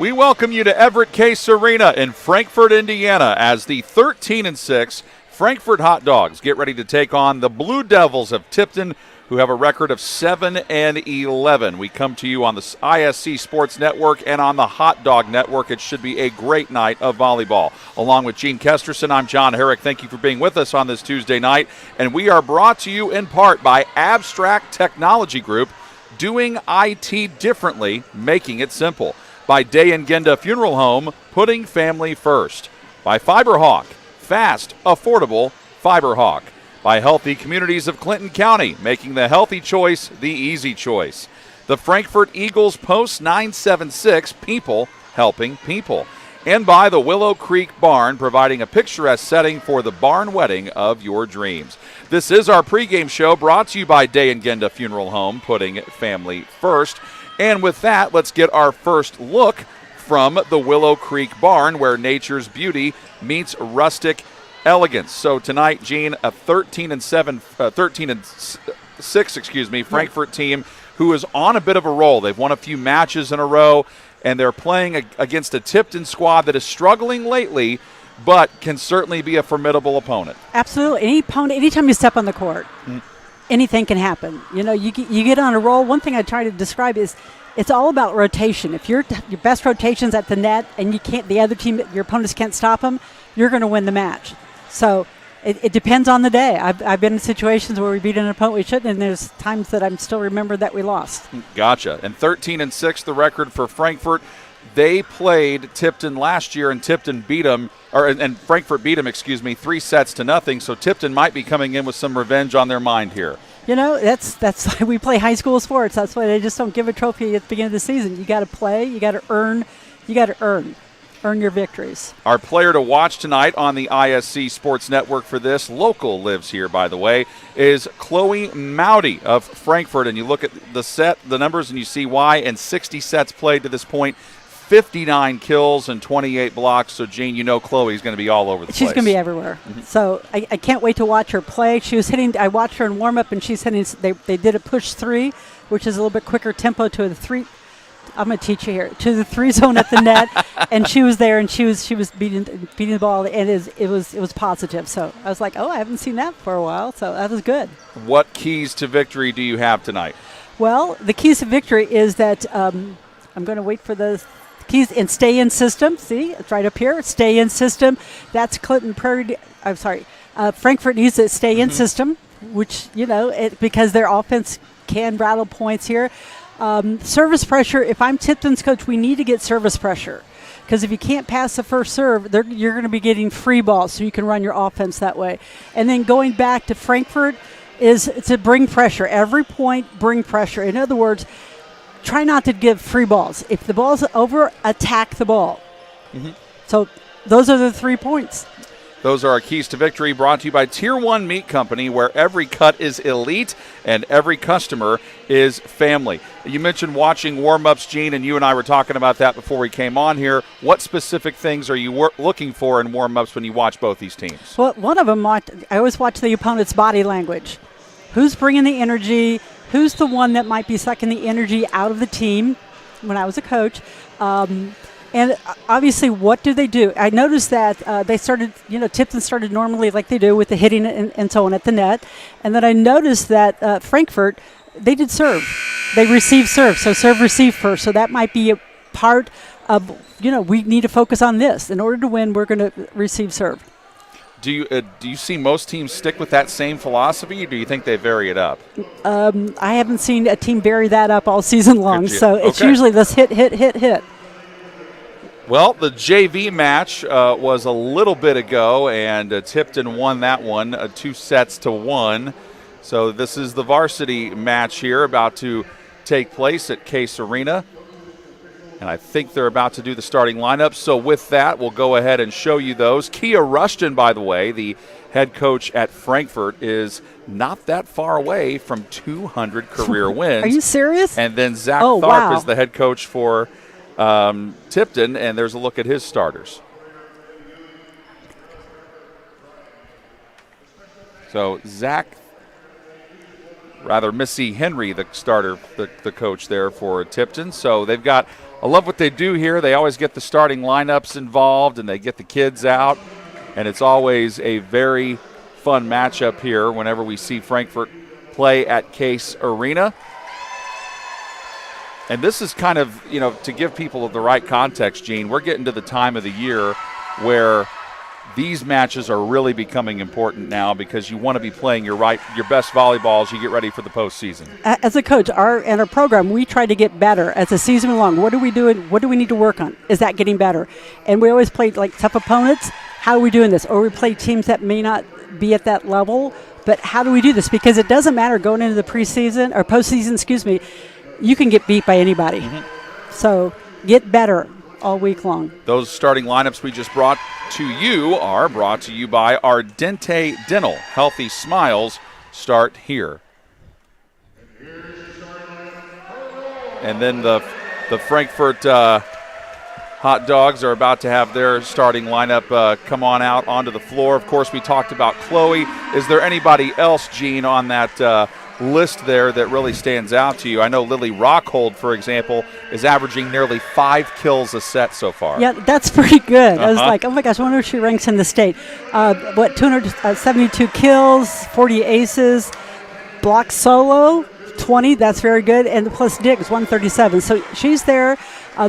We welcome you to Everett Case Arena in Frankfort, Indiana, as the 13-6 Frankfort Hot Dogs get ready to take on the Blue Devils of Tipton, who have a record of 7-11. We come to you on the ISC Sports Network and on the Hot Dog Network. It should be a great night of volleyball. Along with Gene Kesterson, I'm John Herrick. Thank you for being with us on this Tuesday night. And we are brought to you in part by Abstract Technology Group, doing IT differently, making it simple. By Day and Genda Funeral Home, putting family first. By Fiberhawk, fast, affordable Fiberhawk. By Healthy Communities of Clinton County, making the healthy choice the easy choice. The Frankfort Eagles Post 976, people helping people. And by the Willow Creek Barn, providing a picturesque setting for the barn wedding of your dreams. This is our pregame show brought to you by Day and Genda Funeral Home, putting family first. And with that, let's get our first look from the Willow Creek Barn, where nature's beauty meets rustic elegance. So tonight, Gene, a 13-6, Frankfort team who is on a bit of a roll. They've won a few matches in a row, and they're playing against a Tipton squad that is struggling lately, but can certainly be a formidable opponent. Absolutely. Any opponent, anytime you step on the court, anything can happen. You know, you get on a roll. One thing I try to describe is it's all about rotation. If your best rotation's at the net and you can't, the other team, your opponents can't stop them, you're going to win the match. So it depends on the day. I've been in situations where we beat an opponent we shouldn't, and there's times that I'm still remember that we lost. Gotcha. And 13-6, the record for Frankfort. They played Tipton last year, and Tipton beat them, and Frankfort beat them, 3-0. So Tipton might be coming in with some revenge on their mind here. You know, that's why we play high school sports. That's why they just don't give a trophy at the beginning of the season. You got to play. You got to earn. You got to earn your victories. Our player to watch tonight on the ISC Sports Network for this, local lives here, by the way, is Chloe Mowdy of Frankfort. And you look at the numbers, and you see why. In 60 sets played to this point, 59 kills and 28 blocks. So, Gene, you know Chloe's going to be all over the place. She's going to be everywhere. Mm-hmm. So I can't wait to watch her play. She was hitting. I watched her in warm-up, and she's hitting. They did a push three, which is a little bit quicker tempo to the three. I'm going to teach you here, to the three zone at the net, and she was there, and she was beating the ball, and it was positive. So I was like, oh, I haven't seen that for a while, so that was good. What keys to victory do you have tonight? Well, the keys to victory is that I'm going to wait for the keys and stay in system. See, it's right up here. Stay in system. That's Clinton Prairie. I'm sorry. Frankfort needs to stay in system, which because their offense can rattle points here. Service pressure, if I'm Tipton's coach, we need to get service pressure. Because if you can't pass the first serve, you're going to be getting free balls, so you can run your offense that way. And then going back to Frankfort is to bring pressure. Every point, bring pressure. In other words, try not to give free balls. If the ball's over, attack the ball. Mm-hmm. So those are the 3 points. Those are our keys to victory, brought to you by Tier 1 Meat Company, where every cut is elite and every customer is family. You mentioned watching warm-ups, Gene, and you and I were talking about that before we came on here. What specific things are you looking for in warm-ups when you watch both these teams? Well, one of them, I always watch the opponent's body language. Who's bringing the energy? Who's the one that might be sucking the energy out of the team when I was a coach? And obviously, what do they do? I noticed that they started, Tipton started normally like they do with the hitting and so on at the net. And then I noticed that Frankfort, they did serve. They received serve. So serve, receive first. So that might be a part of, we need to focus on this. In order to win, we're going to receive serve. Do you see most teams stick with that same philosophy, or do you think they vary it up? I haven't seen a team vary that up all season long. So it's usually this hit. Well, the JV match was a little bit ago, and Tipton won that one 2-1. So this is the varsity match here about to take place at Case Arena. And I think they're about to do the starting lineup. So with that, we'll go ahead and show you those. Kia Rushton, by the way, the head coach at Frankfort, is not that far away from 200 career wins. Are you serious? And then Zach Tharp is the head coach for Tipton, and there's a look at his starters. So Missy Henry, the starter, the coach there for Tipton. So they've got I love what they do here. They always get the starting lineups involved, and they get the kids out, and it's always a very fun matchup here whenever we see Frankfort play at Case Arena. And this is kind of, to give people the right context, Gene, we're getting to the time of the year where these matches are really becoming important now because you want to be playing your best volleyball as you get ready for the postseason. As a coach, our program, we try to get better as the season went along. What are we doing? What do we need to work on? Is that getting better? And we always play tough opponents. How are we doing this? Or we play teams that may not be at that level, but how do we do this? Because it doesn't matter going into the preseason or postseason, you can get beat by anybody. Mm-hmm. So get better all week long. Those starting lineups we just brought to you are brought to you by Ardente Dental. Healthy smiles start here. And then the Frankfort Hot Dogs are about to have their starting lineup come on out onto the floor. Of course, we talked about Chloe. Is there anybody else, Gene, on that list there that really stands out to you? I know Lily Rockhold, for example, is averaging nearly 5 kills a set so far. Yeah, that's pretty good. I was like, oh my gosh, I wonder if she ranks in the state. 272 kills, 40 aces, block solo, 20, that's very good, and plus digs, 137. So she's there.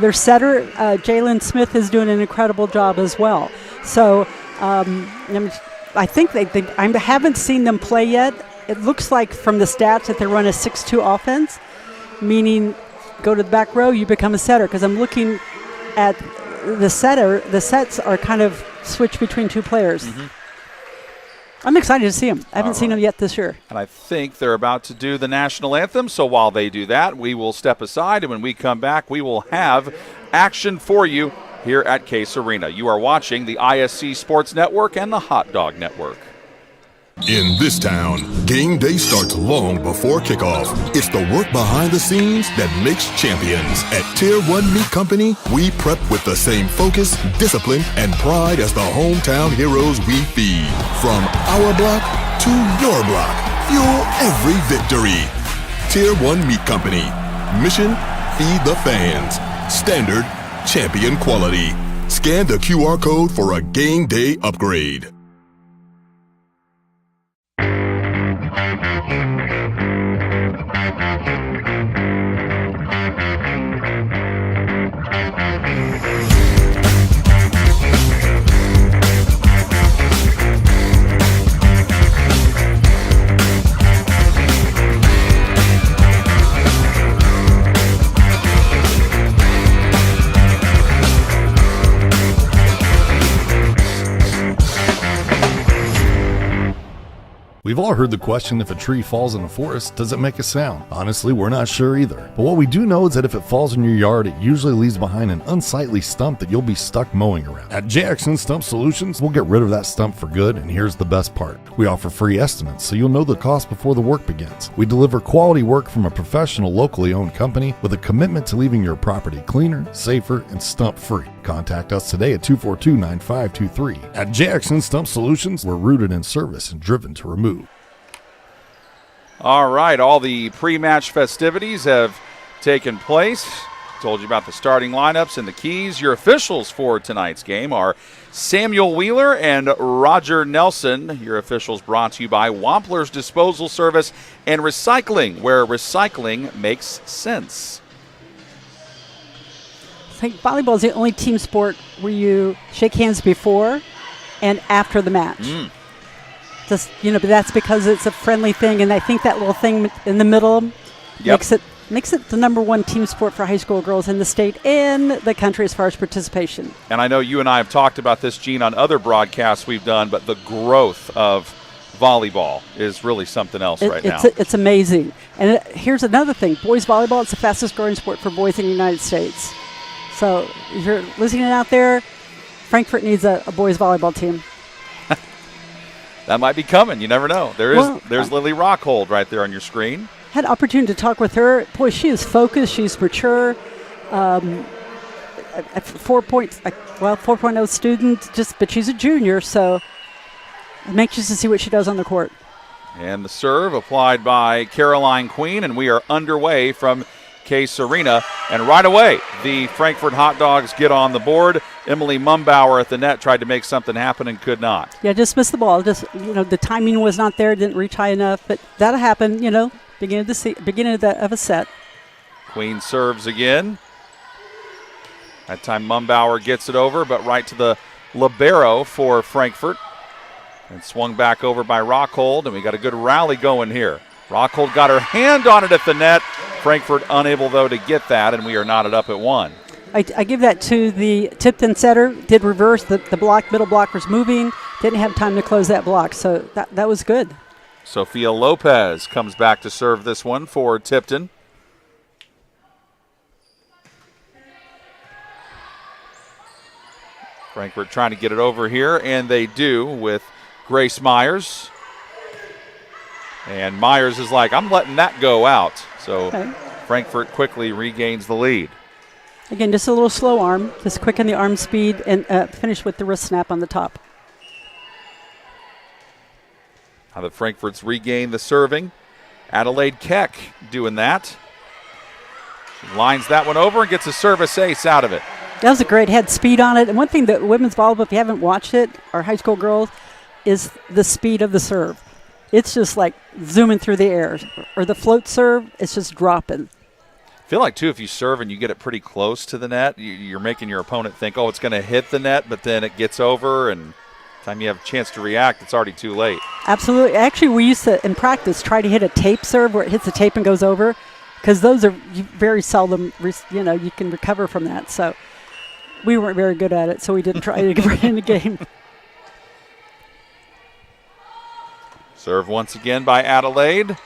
Their setter, Jalen Smith, is doing an incredible job as well. So I think I haven't seen them play yet. It looks like from the stats that they run a 6-2 offense, meaning go to the back row, you become a setter. Because I'm looking at the setter, the sets are kind of switched between two players. Mm-hmm. I'm excited to see them. I haven't seen them yet this year. And I think they're about to do the national anthem. So while they do that, we will step aside. And when we come back, we will have action for you here at Case Arena. You are watching the ISC Sports Network and the Hot Dog Network. In this town, game day starts long before kickoff. It's the work behind the scenes that makes champions. At Tier 1 Meat Company, we prep with the same focus, discipline, and pride as the hometown heroes we feed. From our block to your block, fuel every victory. Tier 1 Meat Company. Mission, feed the fans. Standard, champion quality. Scan the QR code for a game day upgrade. We've all heard the question, if a tree falls in a forest, does it make a sound? Honestly, we're not sure either. But what we do know is that if it falls in your yard, it usually leaves behind an unsightly stump that you'll be stuck mowing around. At JXN Stump Solutions, we'll get rid of that stump for good, and here's the best part. We offer free estimates, so you'll know the cost before the work begins. We deliver quality work from a professional, locally owned company with a commitment to leaving your property cleaner, safer, and stump-free. Contact us today at 242-9523. At JXN Stump Solutions, we're rooted in service and driven to remove. All right, all the pre-match festivities have taken place. Told you about the starting lineups and the keys. Your officials for tonight's game are Samuel Wheeler and Roger Nelson. Your officials brought to you by Wampler's Disposal Service and Recycling, where recycling makes sense. I think volleyball is the only team sport where you shake hands before and after the match. Just, but that's because it's a friendly thing, and I think that little thing in the middle makes it the number one team sport for high school girls in the state and the country as far as participation. And I know you and I have talked about this, Gene, on other broadcasts we've done, but the growth of volleyball is really something else right now. It's amazing. And here's another thing. Boys volleyball, it's the fastest growing sport for boys in the United States. So if you're listening out there, Frankfort needs a boys volleyball team. That might be coming. You never know. There's Lily Rockhold right there on your screen. Had opportunity to talk with her. Boy, she is focused. She's mature. 4.0 student, but she's a junior, so I'm anxious to see what she does on the court. And the serve applied by Caroline Queen, and we are underway from Case Arena. And right away, the Frankfurt Hot Dogs get on the board. Emily Mumbauer at the net tried to make something happen and could not. Yeah, just missed the ball. Just, the timing was not there, didn't reach high enough. But that'll happen, beginning of a set. Queen serves again. That time Mumbauer gets it over, but right to the libero for Frankfurt. And swung back over by Rockhold, and we got a good rally going here. Rockhold got her hand on it at the net. Frankfurt unable, though, to get that, and we are knotted up at 1. I give that to the Tipton setter. Did reverse. The middle block was moving. Didn't have time to close that block, so that was good. Sophia Lopez comes back to serve this one for Tipton. Frankfurt trying to get it over here, and they do with Grace Myers. And Myers is like, I'm letting that go out. So Okay. Frankfurt quickly regains the lead. Again, just a little slow arm. Just quicken the arm speed and finish with the wrist snap on the top. Now that Frankfurt's regained the serving. Adelaide Keck doing that. She lines that one over and gets a service ace out of it. That was a great head speed on it. And one thing that women's volleyball, if you haven't watched it, our high school girls, is the speed of the serve. It's just like zooming through the air. Or the float serve, it's just dropping. I feel like, too, if you serve and you get it pretty close to the net, you're making your opponent think, oh, it's going to hit the net, but then it gets over, and by the time you have a chance to react, it's already too late. Absolutely. Actually, we used to, in practice, try to hit a tape serve where it hits the tape and goes over, because those are very seldom, you can recover from that. So we weren't very good at it, so we didn't try to get right in the game. Serve once again by Adelaide.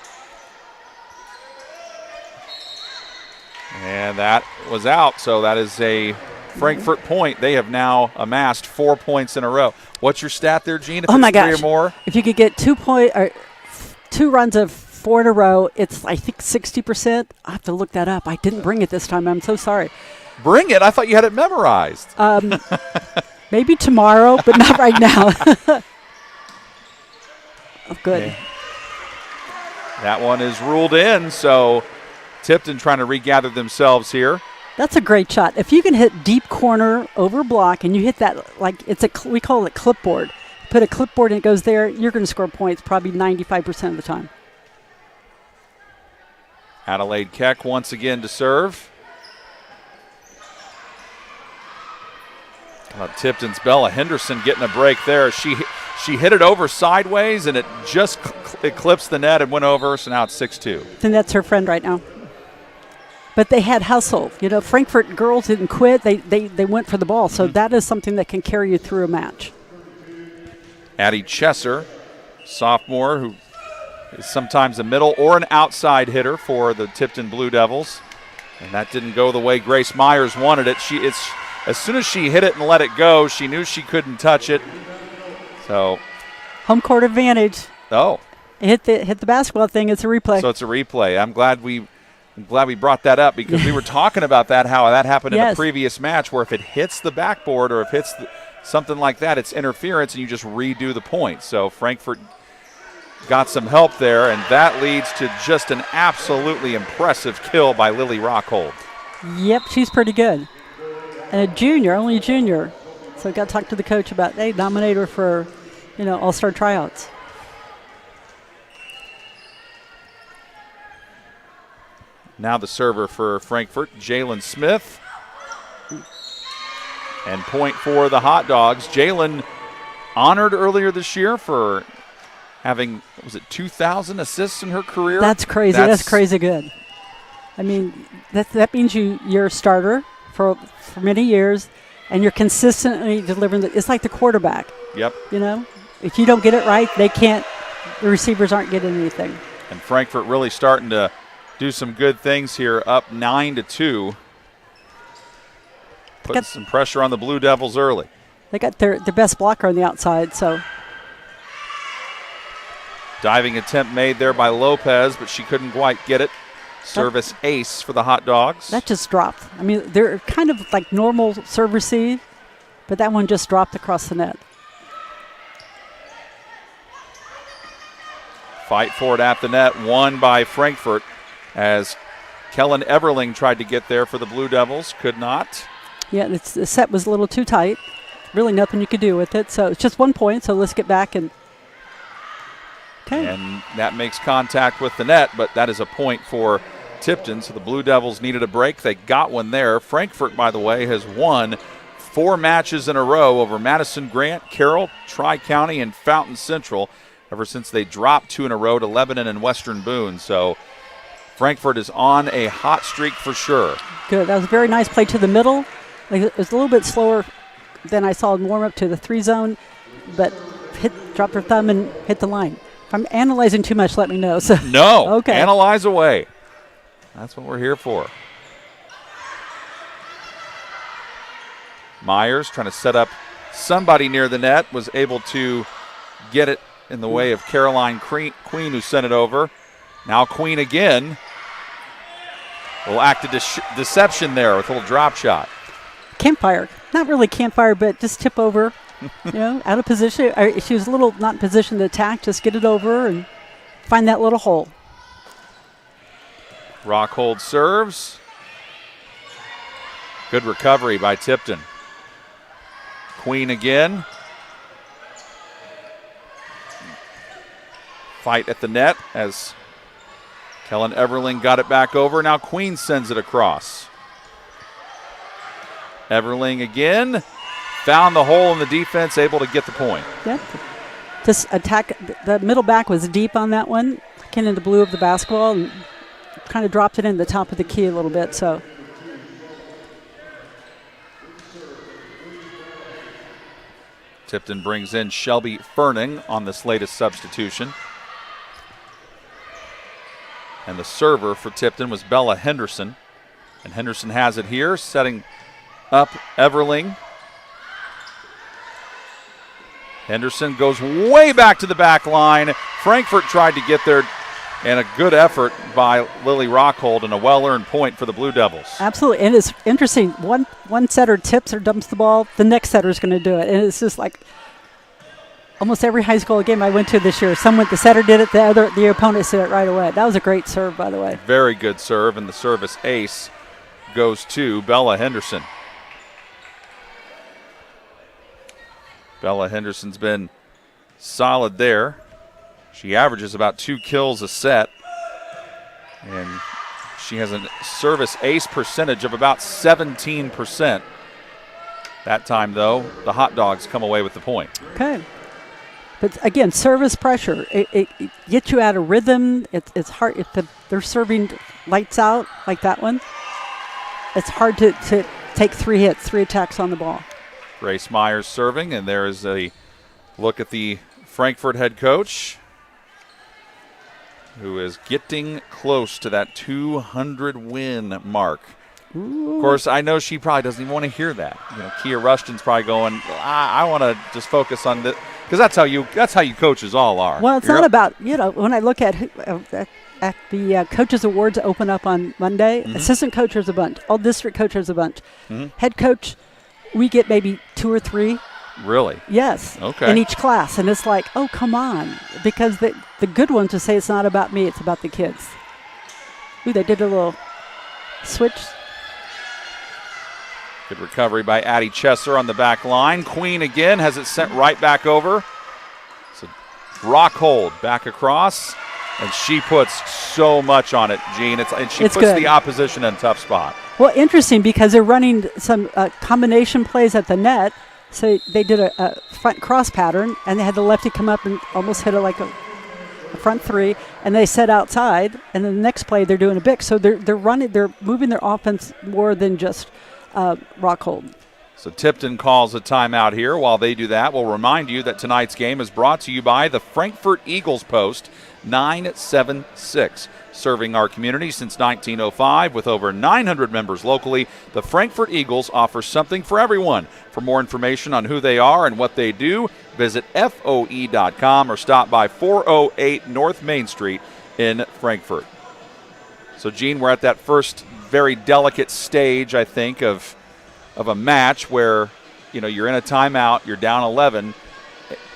And that was out, so that is a Frankfurt point. They have now amassed 4 points in a row. What's your stat there, Gene? If Oh, it's my 3 gosh. or more? If you could get 2 runs of 4 in a row, it's, I think, 60%. I have to look that up. I didn't bring it this time. I'm so sorry. Bring it. I thought you had it memorized. Maybe tomorrow, but not right now. Oh, good. Okay. That one is ruled in, so Tipton trying to regather themselves here. That's a great shot. If you can hit deep corner over block and you hit that, like we call it clipboard. Put a clipboard and it goes there, you're going to score points probably 95% of the time. Adelaide Keck once again to serve. Tipton's Bella Henderson getting a break there. She hit it over sideways, and it just eclipsed the net and went over, so now it's 6-2. And that's her friend right now. But they had hustle. Frankfurt girls didn't quit. They went for the ball, so that is something that can carry you through a match. Addie Chesser, sophomore, who is sometimes a middle or an outside hitter for the Tipton Blue Devils. And that didn't go the way Grace Myers wanted it. As soon as she hit it and let it go, she knew she couldn't touch it. So home court advantage. Oh. Hit the basketball thing. It's a replay. So it's a replay. I'm glad we brought that up because we were talking about that, how that happened in a previous match where if it hits the backboard or if it hits something like that, it's interference and you just redo the point. So Frankfurt got some help there, and that leads to just an absolutely impressive kill by Lily Rockhold. Yep, she's pretty good. And only a junior. So I got to talk to the coach about, hey, nominate her for, all-star tryouts. Now the server for Frankfurt, Jalen Smith. And point for the Hot Dogs. Jalen honored earlier this year for having, 2,000 assists in her career? That's crazy. That's crazy good. I mean, that means you're a starter for many years, and you're consistently delivering. It's like the quarterback. Yep. If you don't get it right, the receivers aren't getting anything. And Frankfurt really starting to do some good things here, up 9-2. Putting some pressure on the Blue Devils early. They got their best blocker on the outside, so. Diving attempt made there by Lopez, but she couldn't quite get it. Service ace for the Hot Dogs. That just dropped. I mean, they're kind of like normal serve receive, but that one just dropped across the net. Fight for it at the net, won by Frankfurt as Kellen Everling tried to get there for the Blue Devils, could not. Yeah, the set was a little too tight. Really nothing you could do with it. So it's just 1 point, so let's get back and okay. And that makes contact with the net, but that is a point for Tipton. So the Blue Devils needed a break. They got one there. Frankfort, by the way, has won 4 matches in a row over Madison Grant, Carroll, Tri-County, and Fountain Central ever since they dropped 2 in a row to Lebanon and Western Boone. So Frankfort is on a hot streak for sure. Good. That was a very nice play to the middle. Like, it was a little bit slower than I saw in warm-up to the 3 zone, but dropped her thumb and hit the line. If I'm analyzing too much, let me know. So. No. Okay. Analyze away. That's what we're here for. Myers trying to set up somebody near the net, was able to get it in the way of Caroline Queen, who sent it over. Now Queen again will act a deception there with a little drop shot. Campfire. Not really campfire, but just tip over, out of position. She was a little not in position to attack. Just get it over and find that little hole. Rockhold serves. Good recovery by Tipton. Queen again. Fight at the net as Kellen Everling got it back over. Now Queen sends it across. Everling again. Found the hole in the defense, able to get the point. Yep. Just attack. The middle back was deep on that one. Kind of the blue of the basketball and kind of dropped it in the top of the key a little bit. So. Tipton brings in Shelby Ferning on this latest substitution. And the server for Tipton was Bella Henderson. And Henderson has it here, setting up Everling. Henderson goes way back to the back line. Frankfort tried to get there, and a good effort by Lily Rockhold and a well-earned point for the Blue Devils. Absolutely, and it's interesting. One setter tips or dumps the ball, the next setter is going to do it. And it's just like almost every high school game I went to this year, the setter did it, the opponent did it right away. That was a great serve, by the way. Very good serve, and the service ace goes to Bella Henderson. Bella Henderson's been solid there. She averages about 2 kills a set, and she has a service ace percentage of about 17%. That time, though, the Hot Dogs come away with the point. Okay. But again, service pressure, it gets you out of rhythm. It's hard if they're serving lights out like that one. It's hard to take 3 hits, 3 attacks on the ball. Grace Myers serving, and there is a look at the Frankfort head coach, who is getting close to that 200 win mark. Ooh. Of course, I know she probably doesn't even want to hear that. Kia Rushton's probably going, I want to just focus on this, because that's how you coaches all are. Well, it's not about, when I look at the Coaches Awards open up on Monday, assistant coaches a bunch, all district coaches a bunch. Head coach, we get maybe 2 or 3. Really? Yes. Okay. In each class. And it's like, oh, come on. Because the good ones will say it's not about me, it's about the kids. Ooh, they did a little switch. Good recovery by Addie Chesser on the back line. Queen again has it sent right back over. So Rockhold back across, and she puts so much on it, Gene. And she puts good. The opposition in a tough spot. Well, interesting, because they're running some combination plays at the net. So they did a front cross pattern, and they had the lefty come up and almost hit it like a front 3, and they set outside. And then the next play, they're doing a bick. So they're moving their offense more than just Rockhold. So Tipton calls a timeout here. While they do that, we'll remind you that tonight's game is brought to you by the Frankfort Eagles Post 976. Serving our community since 1905 with over 900 members locally, the Frankfort Eagles offer something for everyone. For more information on who they are and what they do, visit FOE.com or stop by 408 North Main Street in Frankfort. So, Gene, we're at that first very delicate stage, I think, of a match where, you're in a timeout, you're down 11,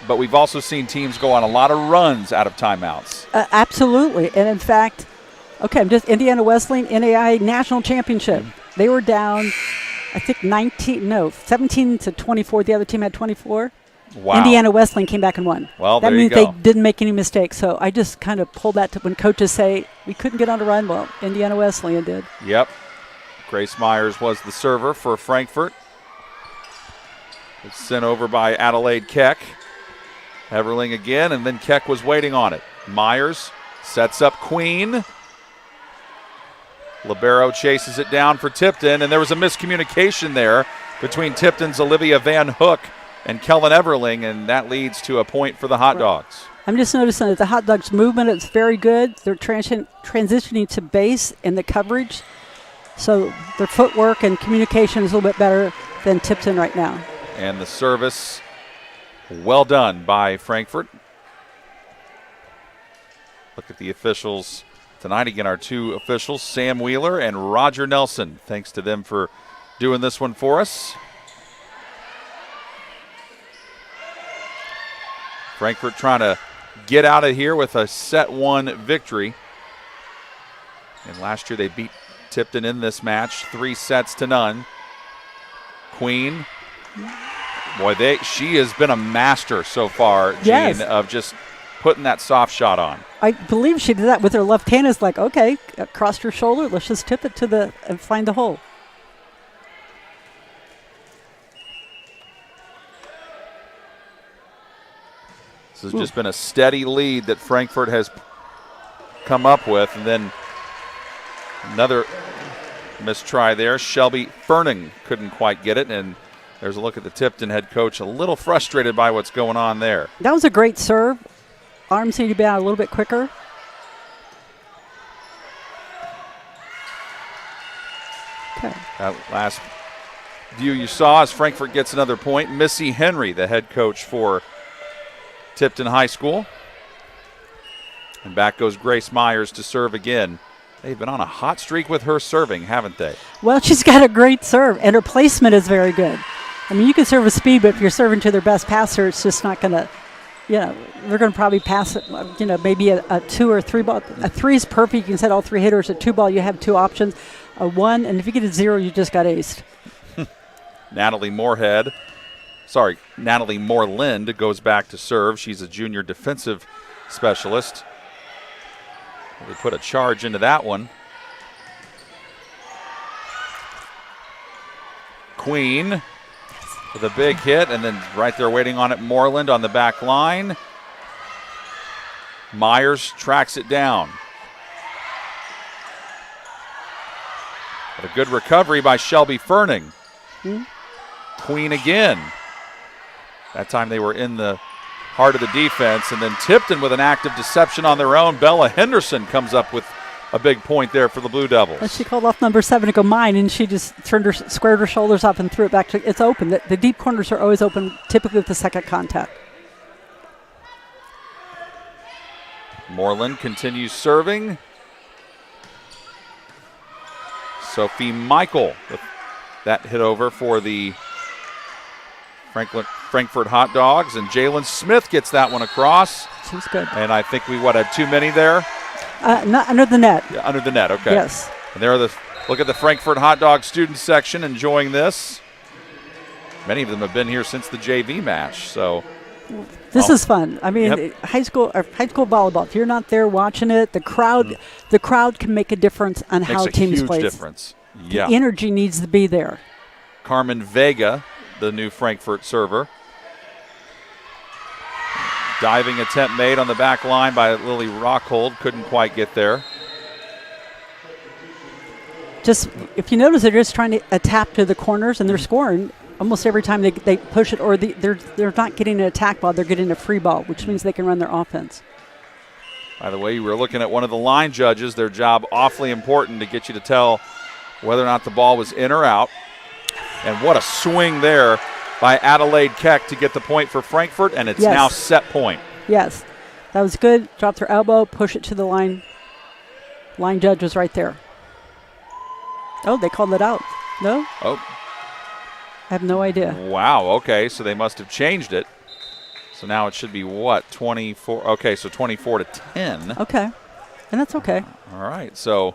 but we've also seen teams go on a lot of runs out of timeouts. Absolutely. And in fact, Okay, I'm just Indiana Wesleyan NAI National Championship. They were down, I think 17 to 24. The other team had 24. Wow. Indiana Wesleyan came back and won. Well, that there you means go. they didn't make any mistakes. So I just kind of pulled that to when coaches say we couldn't get on a run. Well, Indiana Wesleyan did. Yep. Grace Myers was the server for Frankfurt. It's sent over by Adelaide Keck. Everling again, and then Keck was waiting on it. Myers sets up Queen. Libero chases it down for Tipton, and there was a miscommunication there between Tipton's Olivia Van Hook and Kellen Everling, and that leads to a point for the Hot Dogs. I'm just noticing that the Hot Dogs movement is very good. They're transitioning to base in the coverage, so their footwork and communication is a little bit better than Tipton right now. And the service, well done by Frankfurt. Look at the officials tonight. Again, our two officials, Sam Wheeler and Roger Nelson. Thanks to them for doing this one for us. Frankfurt trying to get out of here with a set 1 victory. And last year they beat Tipton in this match 3-0. Queen. Boy, she has been a master so far, Jean, yes, of just putting that soft shot on. I believe she did that with her left hand. It's like, okay, across her shoulder, let's just tip it to and find the hole. This has just been a steady lead that Frankfurt has come up with, and then another mistry there. Shelby Ferning couldn't quite get it, and there's a look at the Tipton head coach, a little frustrated by what's going on there. That was a great serve. Arms need to be out a little bit quicker. Okay. That last view you saw as Frankfurt gets another point. Missy Henry, the head coach for Tipton High School. And back goes Grace Myers to serve again. They've been on a hot streak with her serving, haven't they? Well, she's got a great serve, and her placement is very good. I mean, you can serve with speed, but if you're serving to their best passer, it's just not going to, they're going to probably pass it, maybe a 2 or 3 ball. A 3 is perfect. You can set all 3 hitters. A 2 ball, you have 2 options. A 1, and if you get a 0, you just got aced. Natalie Moreland goes back to serve. She's a junior defensive specialist. They put a charge into that one. Queen with a big hit, and then right there waiting on it, Moreland on the back line. Myers tracks it down. But a good recovery by Shelby Ferning. Queen again. That time they were in the heart of the defense, and then Tipton with an act of deception on their own. Bella Henderson comes up with a big point there for the Blue Devils. And she called off number 7 to go mine, and she just squared her shoulders up and threw it back to. It's open. The deep corners are always open, typically with the second contact. Moreland continues serving. Sophie Michael with that hit over for the Frankfurt Hot Dogs, and Jalen Smith gets that one across. She was good. And I think we had too many there? Not under the net. Yeah, under the net, okay. Yes. And there are look at the Frankfurt Hot Dog student section enjoying this. Many of them have been here since the JV match, so. This is fun. I mean, high school volleyball. If you're not there watching it, the crowd can make a difference on how teams play. Makes a huge difference. Yeah. The energy needs to be there. Carmen Vega, the new Frankfurt server. Diving attempt made on the back line by Lily Rockhold. Couldn't quite get there. Just, if you notice, they're just trying to tap to the corners, and they're scoring almost every time they push it, or they're not getting an attack ball, they're getting a free ball, which means they can run their offense. By the way, you were looking at one of the line judges. Their job awfully important to get you to tell whether or not the ball was in or out. And what a swing there by Adelaide Keck to get the point for Frankfurt, and it's now set point. Yes, that was good. Dropped her elbow, push it to the line. Line judge was right there. Oh, they called it out. No? Oh. I have no idea. Wow, okay, so they must have changed it. So now it should be what, 24? Okay, so 24-10. Okay. And that's okay. All right, so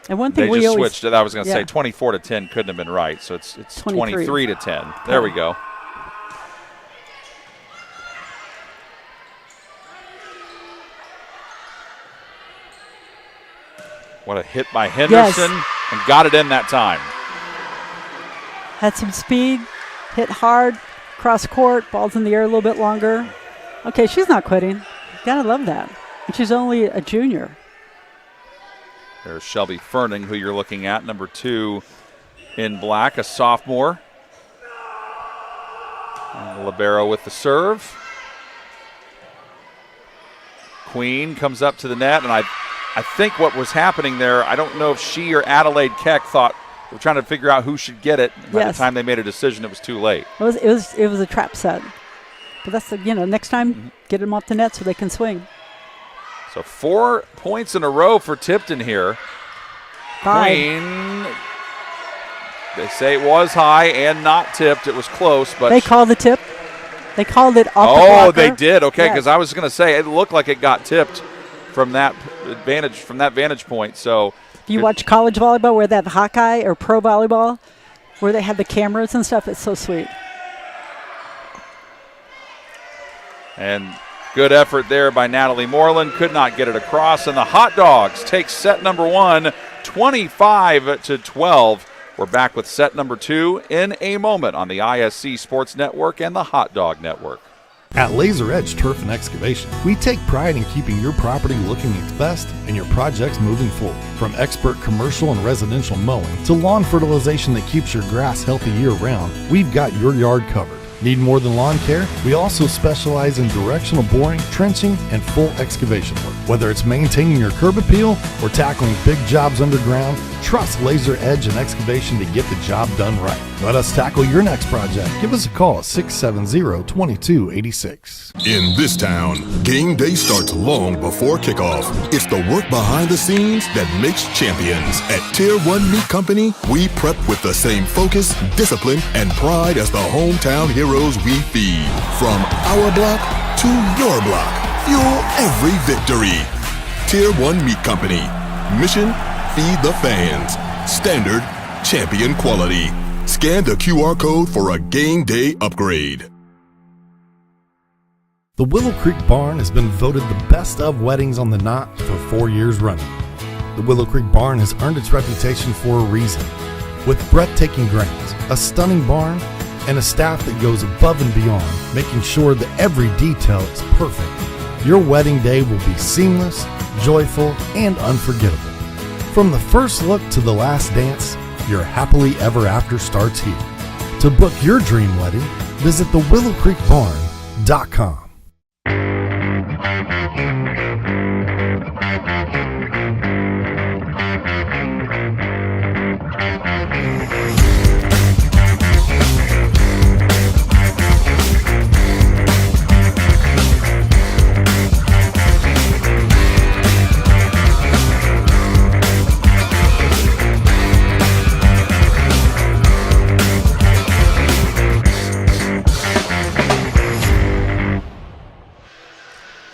And one thing they we just always switched it. I was going to yeah. say 24-10 couldn't have been right, so it's 23. 23-10. There we go. What a hit by Henderson, and got it in that time. had some speed, hit hard, cross court, balls in the air a little bit longer. Okay, she's not quitting. Gotta love that. And she's only a junior. There's Shelby Ferning, who you're looking at, number 2 in black, a sophomore. And libero with the serve. Queen comes up to the net, and I think what was happening there, I don't know if she or Adelaide Keck thought they were trying to figure out who should get it. By the time they made a decision, it was too late. It was a trap set. But that's next time, get them off the net so they can swing. So 4 points in a row for Tipton here. 5. Queen, they say it was high and not tipped. It was close, but They called the tip. They called it off the blocker. Oh, they did. Okay, because Yes. I was going to say it looked like it got tipped from that vantage point. So Do you watch college volleyball where that Hawkeye or pro volleyball where they have the cameras and stuff? It's so sweet. And good effort there by Natalie Moreland. Could not get it across. And the Hot Dogs take set number 1, 25-12. We're back with set number 2 in a moment on the ISC Sports Network and the Hot Dog Network. At Laser Edge Turf and Excavation, we take pride in keeping your property looking its best and your projects moving forward. From expert commercial and residential mowing to lawn fertilization that keeps your grass healthy year-round, we've got your yard covered. Need more than lawn care? We also specialize in directional boring, trenching, and full excavation work. Whether it's maintaining your curb appeal or tackling big jobs underground, trust Laser Edge and Excavation to get the job done right. Let us tackle your next project. Give us a call at 670-2286. In this town, game day starts long before kickoff. It's the work behind the scenes that makes champions. At Tier 1 Meat Company, we prep with the same focus, discipline, and pride as the hometown heroes we feed. From our block to your block, fuel every victory. Tier 1 Meat Company. Mission, feed the fans. Standard, champion quality. Scan the QR code for a game day upgrade. The Willow Creek Barn has been voted the best of weddings on the knot for 4 years running. The Willow Creek Barn has earned its reputation for a reason. With breathtaking grounds, a stunning barn, and a staff that goes above and beyond, making sure that every detail is perfect, your wedding day will be seamless, joyful, and unforgettable. From the first look to the last dance, your happily ever after starts here. To book your dream wedding, visit thewillowcreekbarn.com.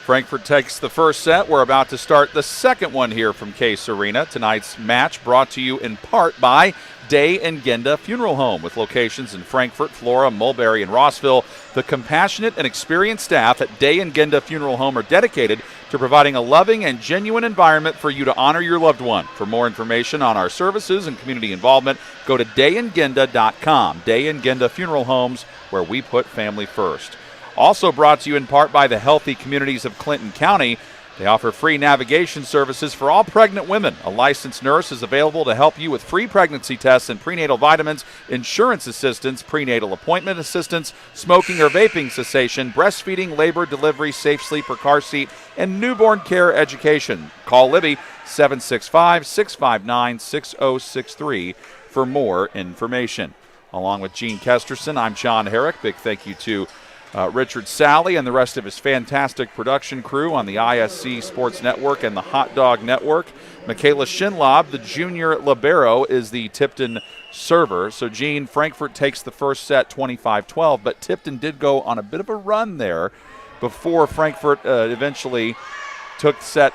Frankfort takes the first set. We're about to start the second one here from Case Arena. Tonight's match brought to you in part by Day and Genda Funeral Home. With locations in Frankfort, Flora, Mulberry, and Rossville, the compassionate and experienced staff at Day and Genda Funeral Home are dedicated to providing a loving and genuine environment for you to honor your loved one. For more information on our services and community involvement, go to dayandgenda.com. Day and Genda Funeral Homes, where we put family first. Also brought to you in part by the Healthy Communities of Clinton County. They offer free navigation services for all pregnant women. A licensed nurse is available to help you with free pregnancy tests and prenatal vitamins, insurance assistance, prenatal appointment assistance, smoking or vaping cessation, breastfeeding, labor, delivery, safe sleep or car seat, and newborn care education. Call Libby 765-659-6063 for more information. Along with Gene Kesterson, I'm John Herrick. Big thank you to Richard Sally and the rest of his fantastic production crew on the ISC Sports Network and the Hot Dog Network. Michaela Shinlob, the junior libero, is the Tipton server. So, Gene, Frankfort takes the first set 25-12, but Tipton did go on a bit of a run there before Frankfort eventually took set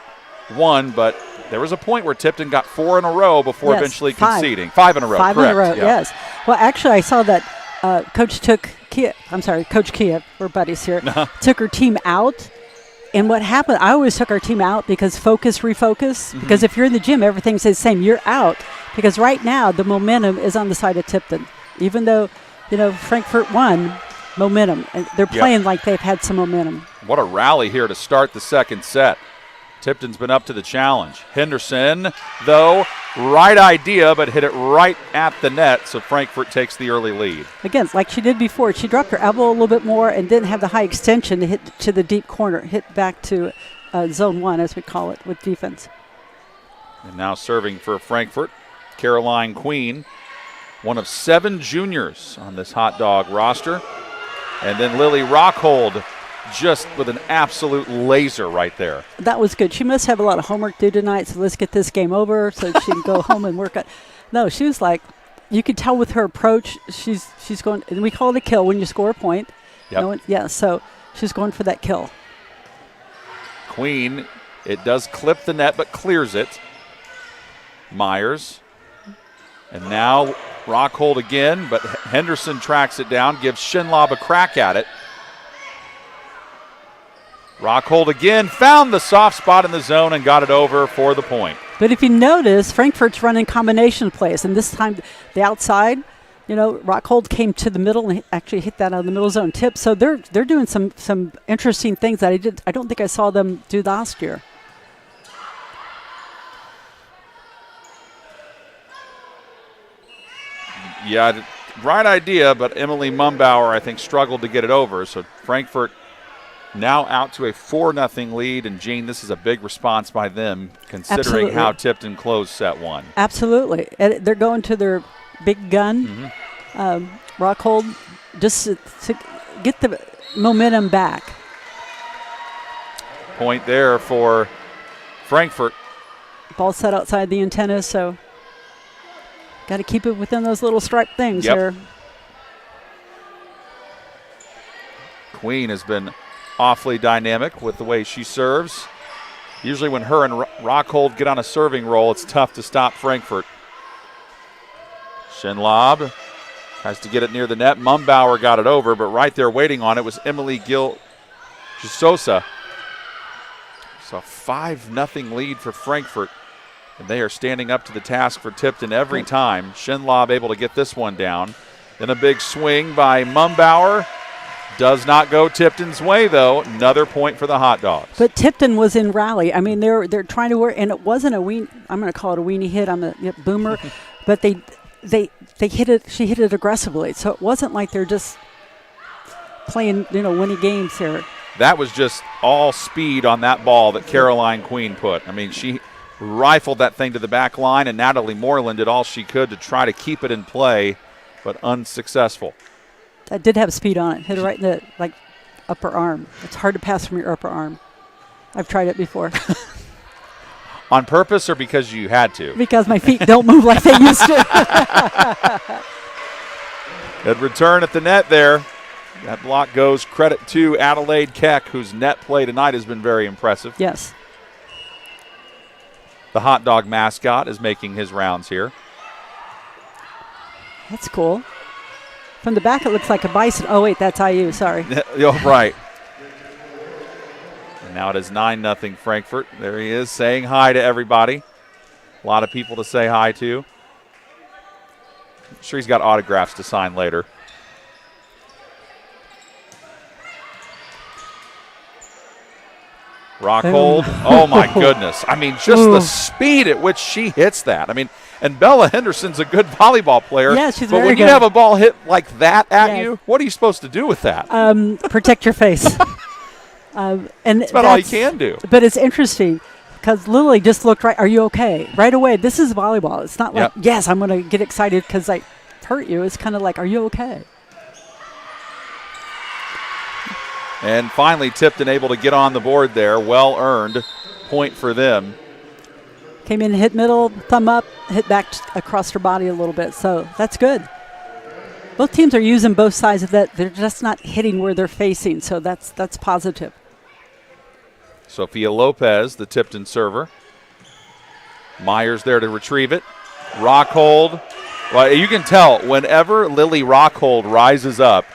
1, but there was a point where Tipton got 4 in a row before eventually conceding. 5 in a row, Five correct. in a row, yeah. yes. Well, actually, I saw that Coach Kia, we're buddies here, took her team out. And what happened, I always took our team out because refocus. Because if you're in the gym, everything stays the same. You're out. Because right now, the momentum is on the side of Tipton. Even though, Frankfort won, momentum. And they're playing like they've had some momentum. What a rally here to start the second set. Tipton's been up to the challenge. Henderson, though, right idea, but hit it right at the net, so Frankfort takes the early lead. Again, like she did before, she dropped her elbow a little bit more and didn't have the high extension to hit to the deep corner, hit back to zone 1, as we call it, with defense. And now serving for Frankfort, Caroline Queen, one of 7 juniors on this hot dog roster. And then Lily Rockhold, just with an absolute laser right there. That was good. She must have a lot of homework due tonight, so let's get this game over so she can go home and work on. No, she was like, you could tell with her approach, she's going, and we call it a kill when you score a point. Yep. So she's going for that kill. Queen, it does clip the net, but clears it. Myers. And now Rockhold again, but Henderson tracks it down, gives Shinlob a crack at it. Rockhold again, found the soft spot in the zone and got it over for the point. But if you notice, Frankfurt's running combination plays, and this time the outside, Rockhold came to the middle and actually hit that out of the middle zone tip. So they're doing some interesting things that I don't think I saw them do last year. Yeah, right idea, but Emily Mumbauer, I think, struggled to get it over. So Frankfort now out to a 4-0 lead, and Jean, this is a big response by them considering Absolutely. how Tipton closed set 1. Absolutely. And they're going to their big gun. Rockhold, just to get the momentum back. Point there for Frankfort. Ball set outside the antenna, so got to keep it within those little stripe things there. Queen has been awfully dynamic with the way she serves. Usually when her and Rockhold get on a serving roll, it's tough to stop Frankfort. Shinlob tries to get it near the net. Mumbauer got it over, but right there waiting on it was Emily Gisosa. So a 5-0 lead for Frankfort, and they are standing up to the task for Tipton every time. Shinlob able to get this one down. Then a big swing by Mumbauer. Does not go Tipton's way, though. Another point for the Hot Dogs. But Tipton was in rally. I mean, they're trying to work, and it wasn't a weenie. I'm going to call it a weenie hit. I'm a boomer, but they hit it. She hit it aggressively, so it wasn't like they're just playing winning games here. That was just all speed on that ball that Caroline Queen put. I mean, she rifled that thing to the back line, and Natalie Moreland did all she could to try to keep it in play, but unsuccessful. That did have speed on it. Hit it right in the upper arm. It's hard to pass from your upper arm. I've tried it before. On purpose or because you had to? Because my feet don't move like they used to. Good return at the net there. That block goes credit to Adelaide Keck, whose net play tonight has been very impressive. Yes. The hot dog mascot is making his rounds here. That's cool. From the back, it looks like a bison. Oh, wait, that's IU. Sorry. Oh, right. And now it is 9-0 Frankfort. There he is saying hi to everybody. A lot of people to say hi to. I'm sure he's got autographs to sign later. Rockhold. Oh, my goodness. I mean, just the speed at which she hits that. I mean, and Bella Henderson's a good volleyball player. Yeah, she's but very when good. you have a ball hit like that at you, what are you supposed to do with that? Protect your face. And that's about all you can do. But it's interesting because Lily just looked right. Are you okay? Right away. This is volleyball. It's not like, yes, I'm going to get excited because I hurt you. It's kind of like, are you okay? And finally, Tipton able to get on the board there. Well earned point for them. Came in, hit middle, thumb up, hit back across her body a little bit. So that's good. Both teams are using both sides of that. They're just not hitting where they're facing. So that's positive. Sophia Lopez, the Tipton server. Myers there to retrieve it. Rockhold. Well, you can tell whenever Lily Rockhold rises up,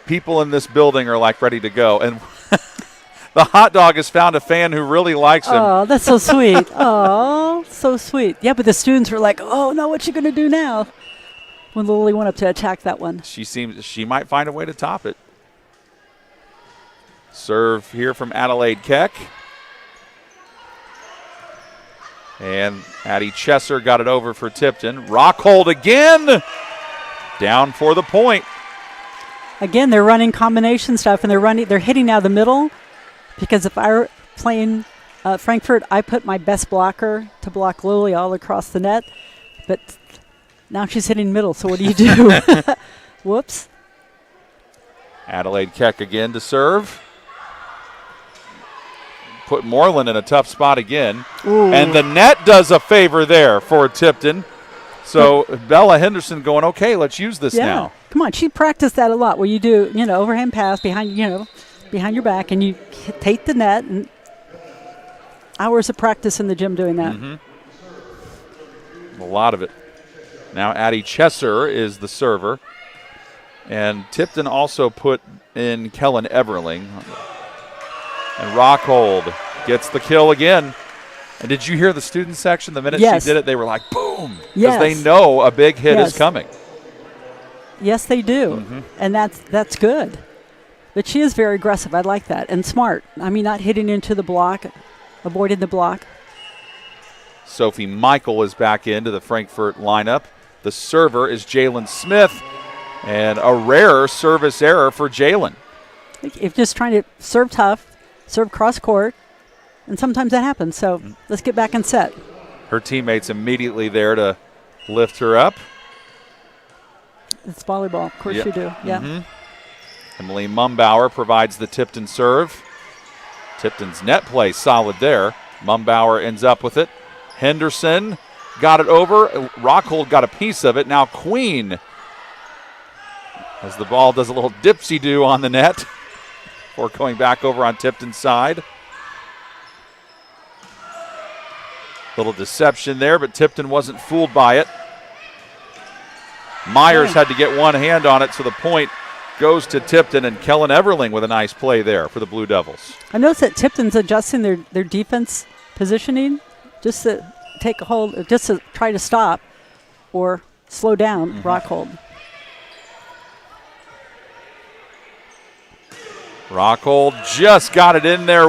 people in this building are like ready to go. And the hot dog has found a fan who really likes him. Oh, that's so sweet. Oh, so sweet. Yeah, but the students were like, oh, no, what's she going to do now? When Lily went up to attack that one. She might find a way to top it. Serve here from Adelaide Keck. And Addie Chesser got it over for Tipton. Rockhold again. Down for the point. Again, they're running combination stuff, and they're hitting out of the middle. Because if I were playing Frankfurt, I put my best blocker to block Lily all across the net. But now she's hitting middle, so what do you do? Whoops. Adelaide Keck again to serve. Put Moreland in a tough spot again. Ooh. And the net does a favor there for Tipton. So Bella Henderson going, okay, let's use this now. Come on, she practiced that a lot where you do, overhand pass behind your back, and you take the net, and hours of practice in the gym doing that. A lot of it. Now Addie Chesser is the server. And Tipton also put in Kellen Everling. And Rockhold gets the kill again. And did you hear the student section? The minute Yes. she did it, they were like, boom. Because Yes. they know a big hit is coming. Yes, they do. And that's good. But she is very aggressive. I like that. And smart. I mean, not hitting into the block, avoiding the block. Sophie Michael is back into the Frankfurt lineup. The server is Jalen Smith. And a rare service error for Jalen. If just trying to serve tough, serve cross court, and sometimes that happens. So let's get back and set. Her teammates immediately there to lift her up. It's volleyball. Of course you do. Yeah. Emily Mumbauer provides the Tipton serve. Tipton's net play solid there. Mumbauer ends up with it. Henderson got it over. Rockhold got a piece of it. Now Queen, as the ball does a little dipsy-do on the net before going back over on Tipton's side. Little deception there, but Tipton wasn't fooled by it. Myers had to get one hand on it, so the point goes to Tipton, and Kellen Everling with a nice play there for the Blue Devils. I noticed that Tipton's adjusting their defense positioning just to take a hold, just to try to stop or slow down Rockhold. Rockhold just got it in there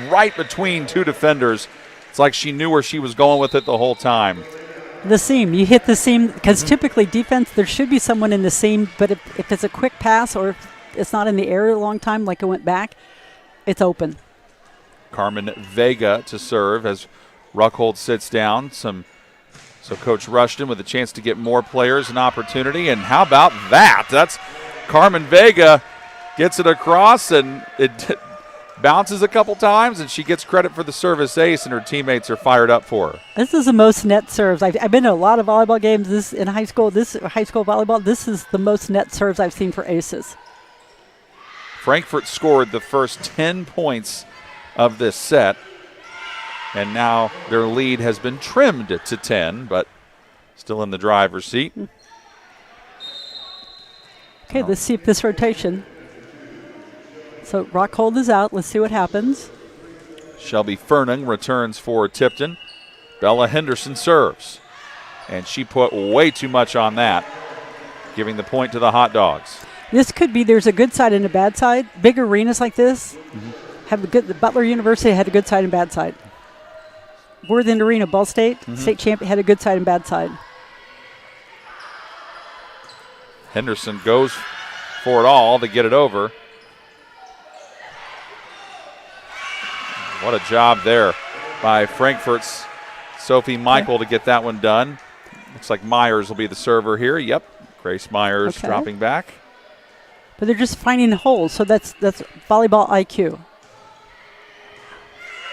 right between two defenders. It's like she knew where she was going with it the whole time. The seam. You hit the seam because typically defense, there should be someone in the seam, but if it's a quick pass or if it's not in the air a long time like it went back, it's open. Carmen Vega to serve as Rockhold sits down. So Coach Rushton with a chance to get more players an opportunity. And how about that? That's Carmen Vega gets it across, and it bounces a couple times, and she gets credit for the service ace, and her teammates are fired up for her. This is the most net serves. I've been to a lot of volleyball games. This in high school. This high school volleyball. This is the most net serves I've seen for aces. Frankfurt scored the first 10 points of this set, and now their lead has been trimmed to 10, but still in the driver's seat. Okay, let's see if this rotation. So Rockhold is out. Let's see what happens. Shelby Ferning returns for Tipton. Bella Henderson serves, and she put way too much on that, giving the point to the Hot Dogs. This could be, there's a good side and a bad side. Big arenas like this have a good, the Butler University had a good side and bad side. Worthing Arena, Ball State, state champion, had a good side and bad side. Henderson goes for it all to get it over. What a job there by Frankfurt's Sophie Michael to get that one done. Looks like Myers will be the server here. Yep, Grace Myers dropping back. But they're just finding holes, so that's volleyball IQ.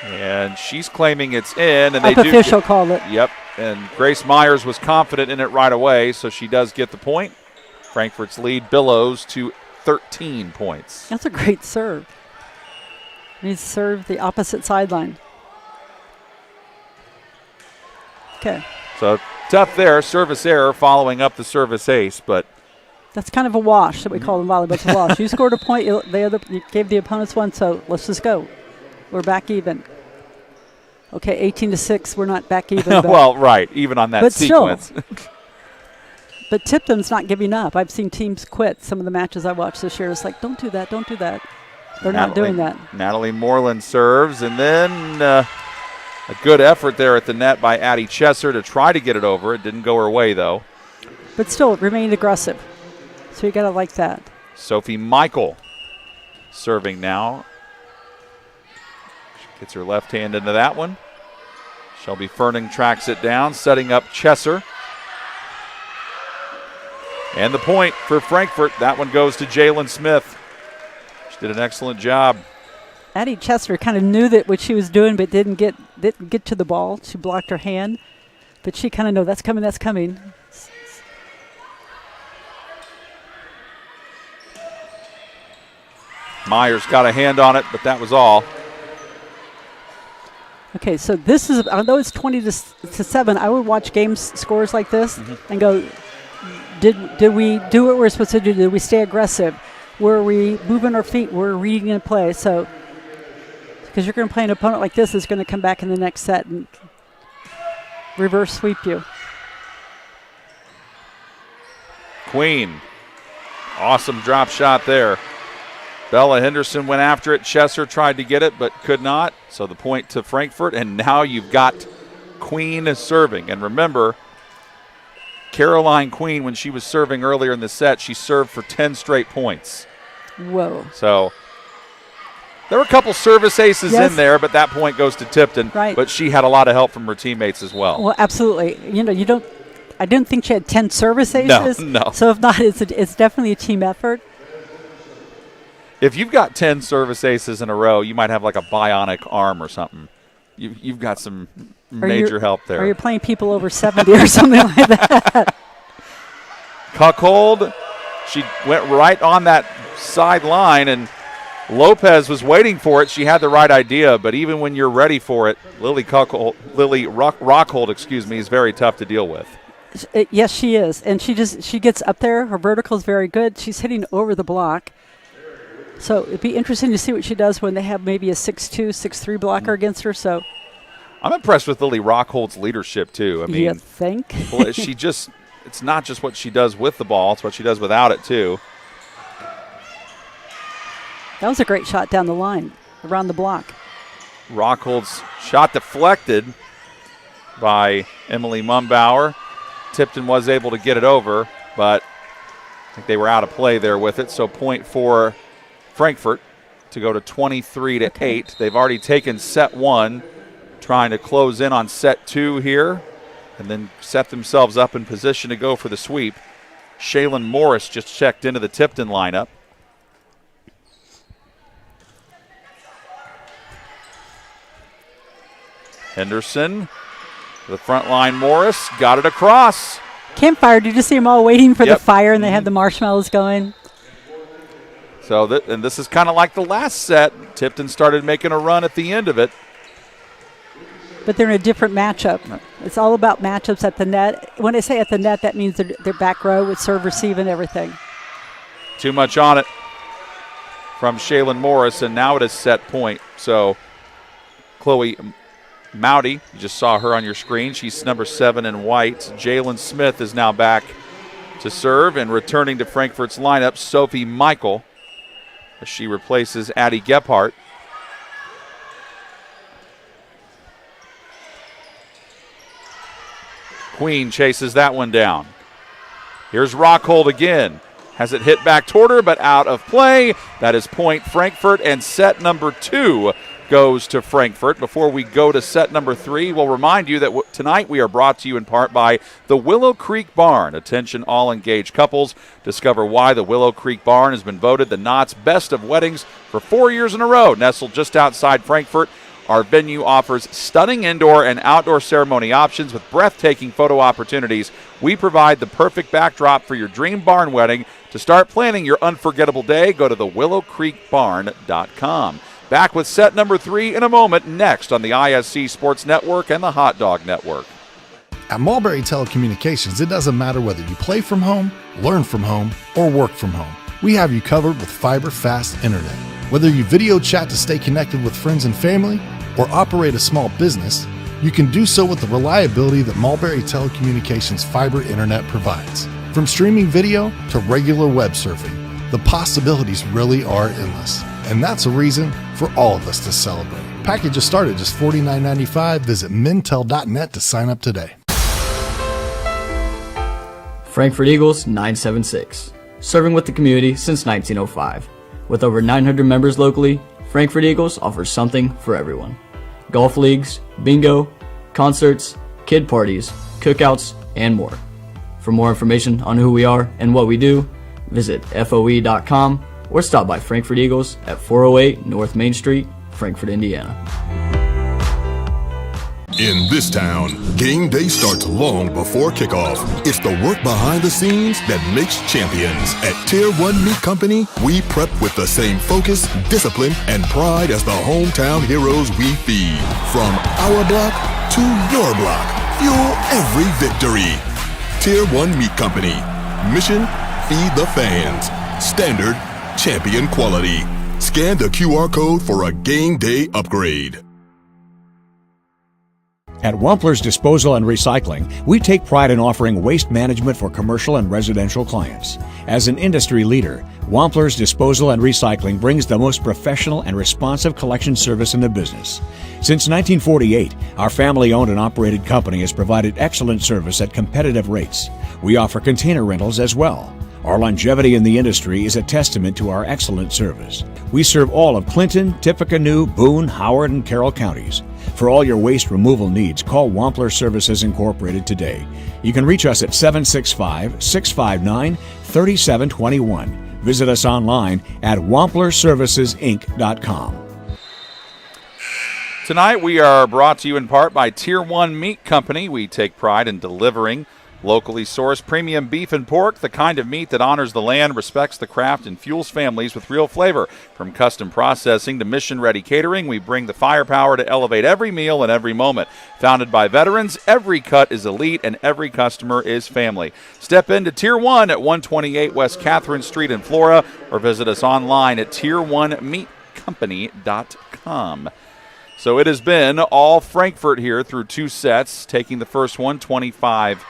And she's claiming it's in. And Up official called it. Yep, and Grace Myers was confident in it right away, so she does get the point. Frankfurt's lead billows to 13 points. That's a great serve. Needs to serve the opposite sideline. Okay. So tough there. Service error following up the service ace, but That's kind of a wash that we call in volleyball. It's a wash. You scored a point, you gave the opponents one, so let's just go. We're back even. Okay, 18-6, we're not back even. well, right, even on that but sequence. Still, but Tipton's not giving up. I've seen teams quit. Some of the matches I watched this year, it's like, don't do that, don't do that. They're not doing that. Natalie Moreland serves, and then a good effort there at the net by Addie Chesser to try to get it over. It didn't go her way, though. But still, it remained aggressive. So you got to like that. Sophie Michael serving now. She gets her left hand into that one. Shelby Ferning tracks it down, setting up Chesser. And the point for Frankfurt. That one goes to Jalen Smith. She did an excellent job. Addie Chester kind of knew that what she was doing, but didn't get to the ball. She blocked her hand, but she kind of knew that's coming, that's coming. Myers got a hand on it, but that was all. Okay, so this is, although it's 20-7, I would watch game scores like this and go, did we do what we're supposed to do? Did we stay aggressive? Were we moving our feet? Were we reading a play? So, because you're going to play an opponent like this that's going to come back in the next set and reverse sweep you. Queen, awesome drop shot there. Bella Henderson went after it. Chesser tried to get it, but could not. So the point to Frankfurt, and now you've got Queen serving. And remember, Caroline Queen, when she was serving earlier in the set, she served for 10 straight points. Whoa. So there were a couple service aces in there, but that point goes to Tipton. Right. But she had a lot of help from her teammates as well. Well, absolutely. I didn't think she had 10 service aces. No. So if not, it's definitely a team effort. If you've got 10 service aces in a row, you might have like a bionic arm or something. You've got some major help there. Or you're playing people over 70 or something like that. Cuckold, she went right on that sideline, and Lopez was waiting for it. She had the right idea, but even when you're ready for it, Lily Rockhold, is very tough to deal with. Yes, she is. And she gets up there. Her vertical is very good. She's hitting over the block. So it'd be interesting to see what she does when they have maybe a 6'2", 6'3" blocker against her. So I'm impressed with Lily Rockhold's leadership, too. I mean, you think? It's not just what she does with the ball, it's what she does without it, too. That was a great shot down the line, around the block. Rockhold's shot deflected by Emily Mumbauer. Tipton was able to get it over, but I think they were out of play there with it. So point for Frankfurt to go to 23-8. They've already taken set one, trying to close in on set two here, and then set themselves up in position to go for the sweep. Shaylin Morris just checked into the Tipton lineup. Henderson, the front line Morris, got it across. Campfire, did you see them all waiting for the fire and they had the marshmallows going? So and this is kind of like the last set. Tipton started making a run at the end of it. But they're in a different matchup. It's all about matchups at the net. When I say at the net, that means they're back row with serve, receive, and everything. Too much on it from Shaylin Morris, and now it is set point. So Chloe Mowdy, you just saw her on your screen. She's number 7 in white. Jalen Smith is now back to serve, and returning to Frankfurt's lineup, Sophie Michael, as she replaces Addie Gephardt. Queen chases that one down. Here's Rockhold again. Has it hit back toward her, but out of play. That is point Frankfurt, and set number 2 goes to Frankfurt. Before we go to set number 3, we'll remind you that tonight we are brought to you in part by the Willow Creek Barn. Attention all engaged couples. Discover why the Willow Creek Barn has been voted the Knott's Best of Weddings for 4 years in a row. Nestled just outside Frankfurt, our venue offers stunning indoor and outdoor ceremony options with breathtaking photo opportunities. We provide the perfect backdrop for your dream barn wedding. To start planning your unforgettable day, go to thewillowcreekbarn.com. Back with set number 3 in a moment, next on the ISC Sports Network and the Hot Dog Network. At Mulberry Telecommunications, it doesn't matter whether you play from home, learn from home, or work from home. We have you covered with fiber-fast internet. Whether you video chat to stay connected with friends and family, or operate a small business, you can do so with the reliability that Mulberry Telecommunications fiber internet provides. From streaming video to regular web surfing, the possibilities really are endless. And that's a reason for all of us to celebrate. Packages start at just $49.95. Visit mintel.net to sign up today. Frankfurt Eagles 976, serving with the community since 1905. With over 900 members locally, Frankfurt Eagles offers something for everyone. Golf leagues, bingo, concerts, kid parties, cookouts, and more. For more information on who we are and what we do, visit FOE.com or stop by Frankfurt Eagles at 408 North Main Street, Frankfurt, Indiana. In this town, game day starts long before kickoff. It's the work behind the scenes that makes champions. At Tier 1 Meat Company, we prep with the same focus, discipline, and pride as the hometown heroes we feed. From our block to your block, fuel every victory. Tier 1 Meat Company. Mission, feed the fans. Standard, champion quality. Scan the QR code for a game day upgrade. At Wampler's Disposal and Recycling, we take pride in offering waste management for commercial and residential clients. As an industry leader, Wampler's Disposal and Recycling brings the most professional and responsive collection service in the business. Since 1948, our family-owned and operated company has provided excellent service at competitive rates. We offer container rentals as well. Our longevity in the industry is a testament to our excellent service. We serve all of Clinton, Tippecanoe, Boone, Howard, and Carroll counties. For all your waste removal needs, call Wampler Services Incorporated today. You can reach us at 765-659-3721. Visit us online at wamplerservicesinc.com. Tonight we are brought to you in part by Tier 1 Meat Company. We take pride in delivering locally sourced premium beef and pork, the kind of meat that honors the land, respects the craft, and fuels families with real flavor. From custom processing to mission-ready catering, we bring the firepower to elevate every meal and every moment. Founded by veterans, every cut is elite and every customer is family. Step into Tier 1 at 128 West Catherine Street in Flora, or visit us online at tier1meatcompany.com. So it has been all Frankfurt here through 2 sets, taking the first one 25-12,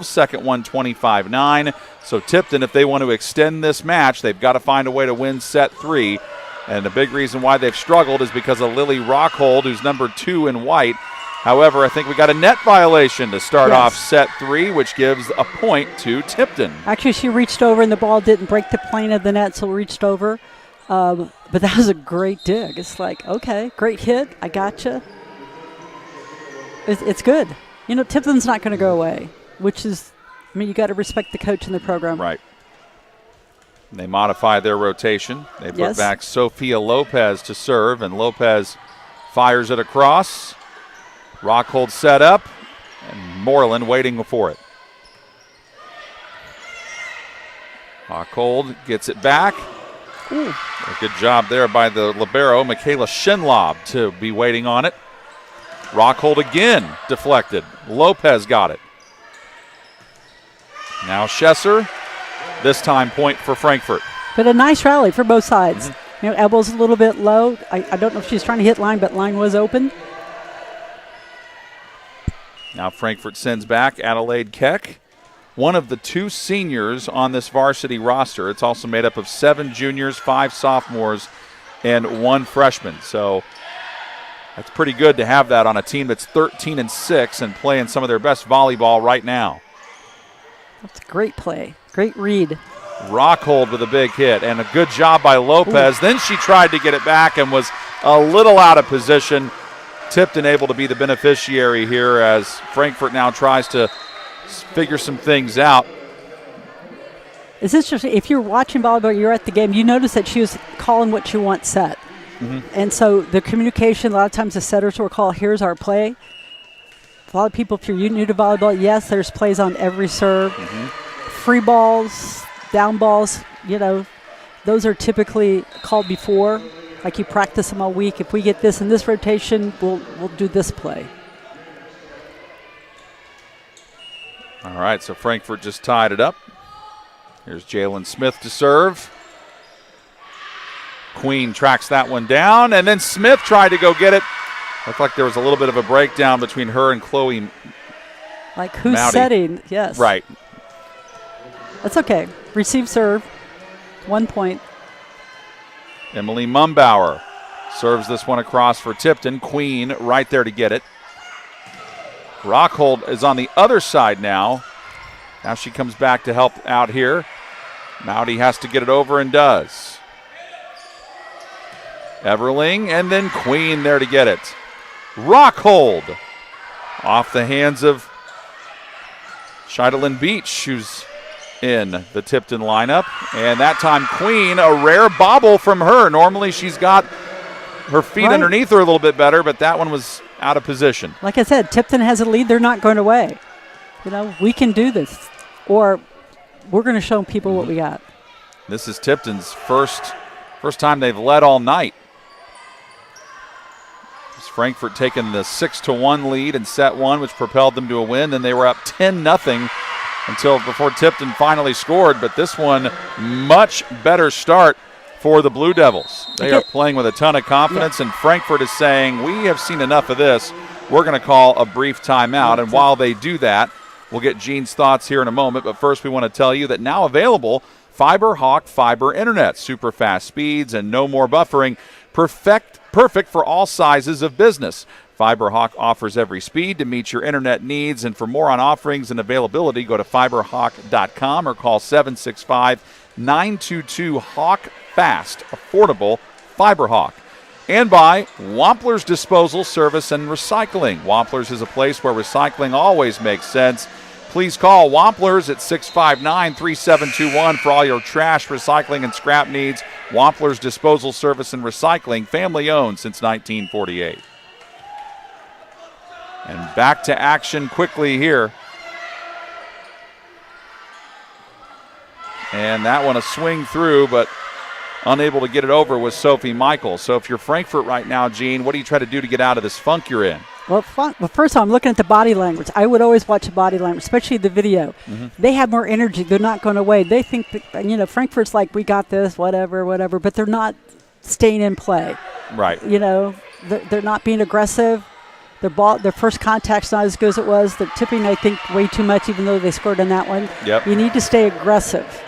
second one 25-9. So Tipton, if they want to extend this match, they've got to find a way to win set 3. And the big reason why they've struggled is because of Lily Rockhold, who's number 2 in white. However, I think we got a net violation to start off set 3, which gives a point to Tipton. Actually, she reached over and the ball didn't break the plane of the net, so reached over. But that was a great dig. It's like, okay, great hit. I gotcha. It's good. You know, Tipton's not going to go away, which is, I mean, you got to respect the coach in the program. Right. They modify their rotation. They put back Sophia Lopez to serve, and Lopez fires it across. Rockhold set up, and Moreland waiting for it. Rockhold gets it back. Ooh. A good job there by the libero, Michaela Shinlob, to be waiting on it. Rockhold again deflected. Lopez got it. Now Schesser. This time point for Frankfurt. But a nice rally for both sides. You know, elbows a little bit low. I don't know if she's trying to hit line, but line was open. Now Frankfurt sends back Adelaide Keck, one of the 2 seniors on this varsity roster. It's also made up of 7 juniors, 5 sophomores, and 1 freshman. So that's pretty good to have that on a team that's 13-6 and playing some of their best volleyball right now. That's a great play. Great read. Rockhold with a big hit, and a good job by Lopez. Ooh. Then she tried to get it back and was a little out of position. Tipton able to be the beneficiary here as Frankfurt now tries to figure some things out. It's interesting. If you're watching volleyball, you're at the game, you notice that she was calling what she wants set. Mm-hmm. And so the communication, a lot of times the setters will call, here's our play. A lot of people, if you're new to volleyball, yes, there's plays on every serve. Mm-hmm. Free balls, down balls, you know, those are typically called before like you practice them all week. If we get this in this rotation, we'll do this play. All right, so Frankfurt just tied it up. Here's Jalen Smith to serve. Queen tracks that one down, and then Smith tried to go get it. Looked like there was a little bit of a breakdown between her and Chloe. Like who's Mowdy. setting? Yes. Right. That's okay. Receive serve. 1 point. Emily Mumbauer serves this one across for Tipton. Queen right there to get it. Rockhold is on the other side now. Now she comes back to help out here. Mowdy has to get it over and does. Everling and then Queen there to get it. Rockhold off the hands of Scheidlin Beach, who's in the Tipton lineup. And that time Queen, a rare bobble from her. Normally she's got her feet underneath her a little bit better, but that one was out of position. Like I said, Tipton has a lead. They're not going away. You know, we can do this. Or we're going to show people what we got. This is Tipton's first time they've led all night. Frankfurt taking the 6-1 lead in set one, which propelled them to a win. Then they were up 10-0 until before Tipton finally scored. But this one, much better start for the Blue Devils. They are playing with a ton of confidence, and Frankfurt is saying, we have seen enough of this. We're going to call a brief timeout. And while they do that, we'll get Gene's thoughts here in a moment. But first, we want to tell you that now available, FiberHawk Fiber Internet. Super fast speeds and no more buffering. Perfect for all sizes of business. FiberHawk offers every speed to meet your internet needs. And for more on offerings and availability, go to fiberhawk.com or call 765-922-HAWK FAST. Affordable FiberHawk. And by Wampler's Disposal Service and Recycling. Wampler's is a place where recycling always makes sense. Please call Wampler's at 659-3721 for all your trash, recycling, and scrap needs. Wampler's Disposal Service and Recycling, family owned since 1948. And back to action quickly here. And that one a swing through, but unable to get it over was Sophie Michael. So if you're Frankfurt right now, Gene, what do you try to do to get out of this funk you're in? Well, first of all, I'm looking at the body language. I would always watch the body language, especially the video. Mm-hmm. They have more energy. They're not going away. They think that, Frankfurt's like, we got this, whatever, but they're not staying in play. Right. They're not being aggressive. Their first contact's not as good as it was. They're tipping, I think, way too much, even though they scored on that one. Yep. You need to stay aggressive.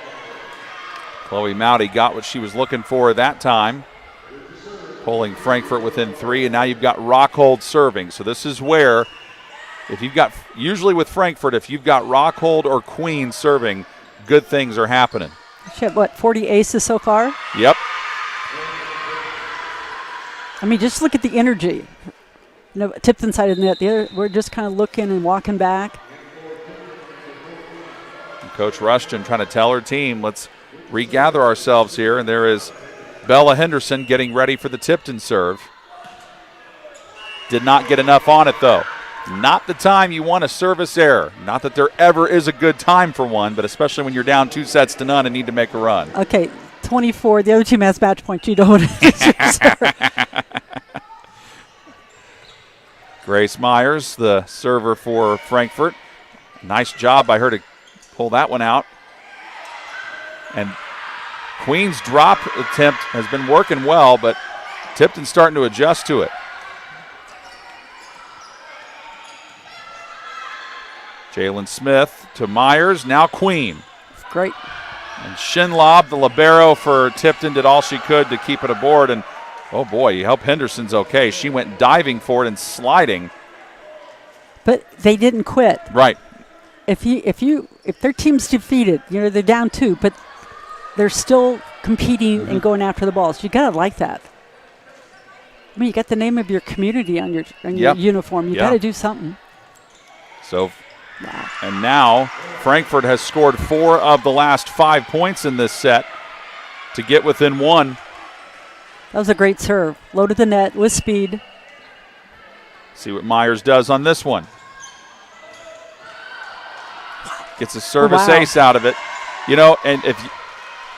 Chloe Mowdy got what she was looking for that time, pulling Frankfurt within 3, and now you've got Rockhold serving. So this is where, usually with Frankfurt, if you've got Rockhold or Queen serving, good things are happening. She had, 40 aces so far? Yep. I mean, just look at the energy. Tipton side of the net. The other, we're just kind of looking and walking back. And Coach Rushton trying to tell her team, let's regather ourselves here, and there is Bella Henderson getting ready for the Tipton serve. Did not get enough on it, though. Not the time you want a service error. Not that there ever is a good time for one, but especially when you're down 2-0 and need to make a run. Okay, 24. The other team has match points. You don't want to Grace Myers, the server for Frankfurt. Nice job by her to pull that one out. And Queen's drop attempt has been working well, but Tipton's starting to adjust to it. Jalen Smith to Myers, now Queen. Great. And Shinlob, the libero for Tipton, did all she could to keep it aboard. And, oh boy, you hope Henderson's okay. She went diving for it and sliding. But they didn't quit. Right. If their team's defeated, they're down 2, but they're still competing and going after the balls. You gotta like that. I mean, you got the name of your community on your uniform. You gotta do something. So, and now Frankfurt has scored 4 of the last 5 points in this set to get within 1. That was a great serve. Loaded the net with speed. See what Myers does on this one. Gets a service ace out of it.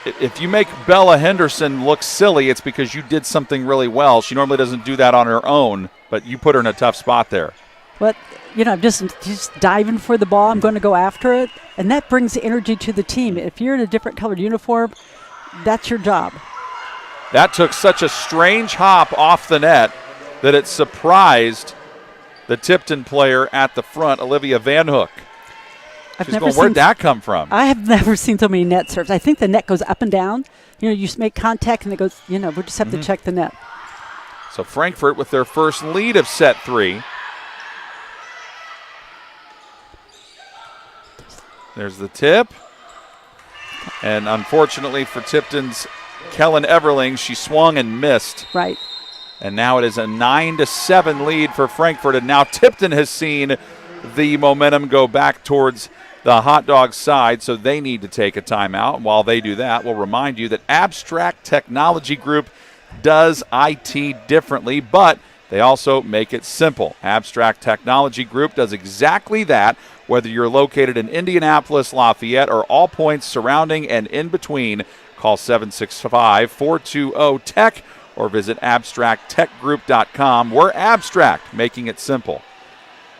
And if you make Bella Henderson look silly, it's because you did something really well. She normally doesn't do that on her own, but you put her in a tough spot there. But, I'm just diving for the ball. I'm going to go after it. And that brings energy to the team. If you're in a different colored uniform, that's your job. That took such a strange hop off the net that it surprised the Tipton player at the front, Olivia Van Hook. She's going, where'd that come from? I have never seen so many net serves. I think the net goes up and down. You just make contact and it goes, we just have to check the net. So Frankfurt with their first lead of set 3. There's the tip. And unfortunately for Tipton's Kellen Everling, she swung and missed. Right. And now it is a 9-7 lead for Frankfurt. And now Tipton has seen the momentum go back towards the Hot Dogs side, so they need to take a timeout. And while they do that, we'll remind you that Abstract Technology Group does IT differently, but they also make it simple. Abstract Technology Group does exactly that, whether you're located in Indianapolis, Lafayette, or all points surrounding and in between. Call 765-420-TECH or visit abstracttechgroup.com. We're Abstract, making it simple.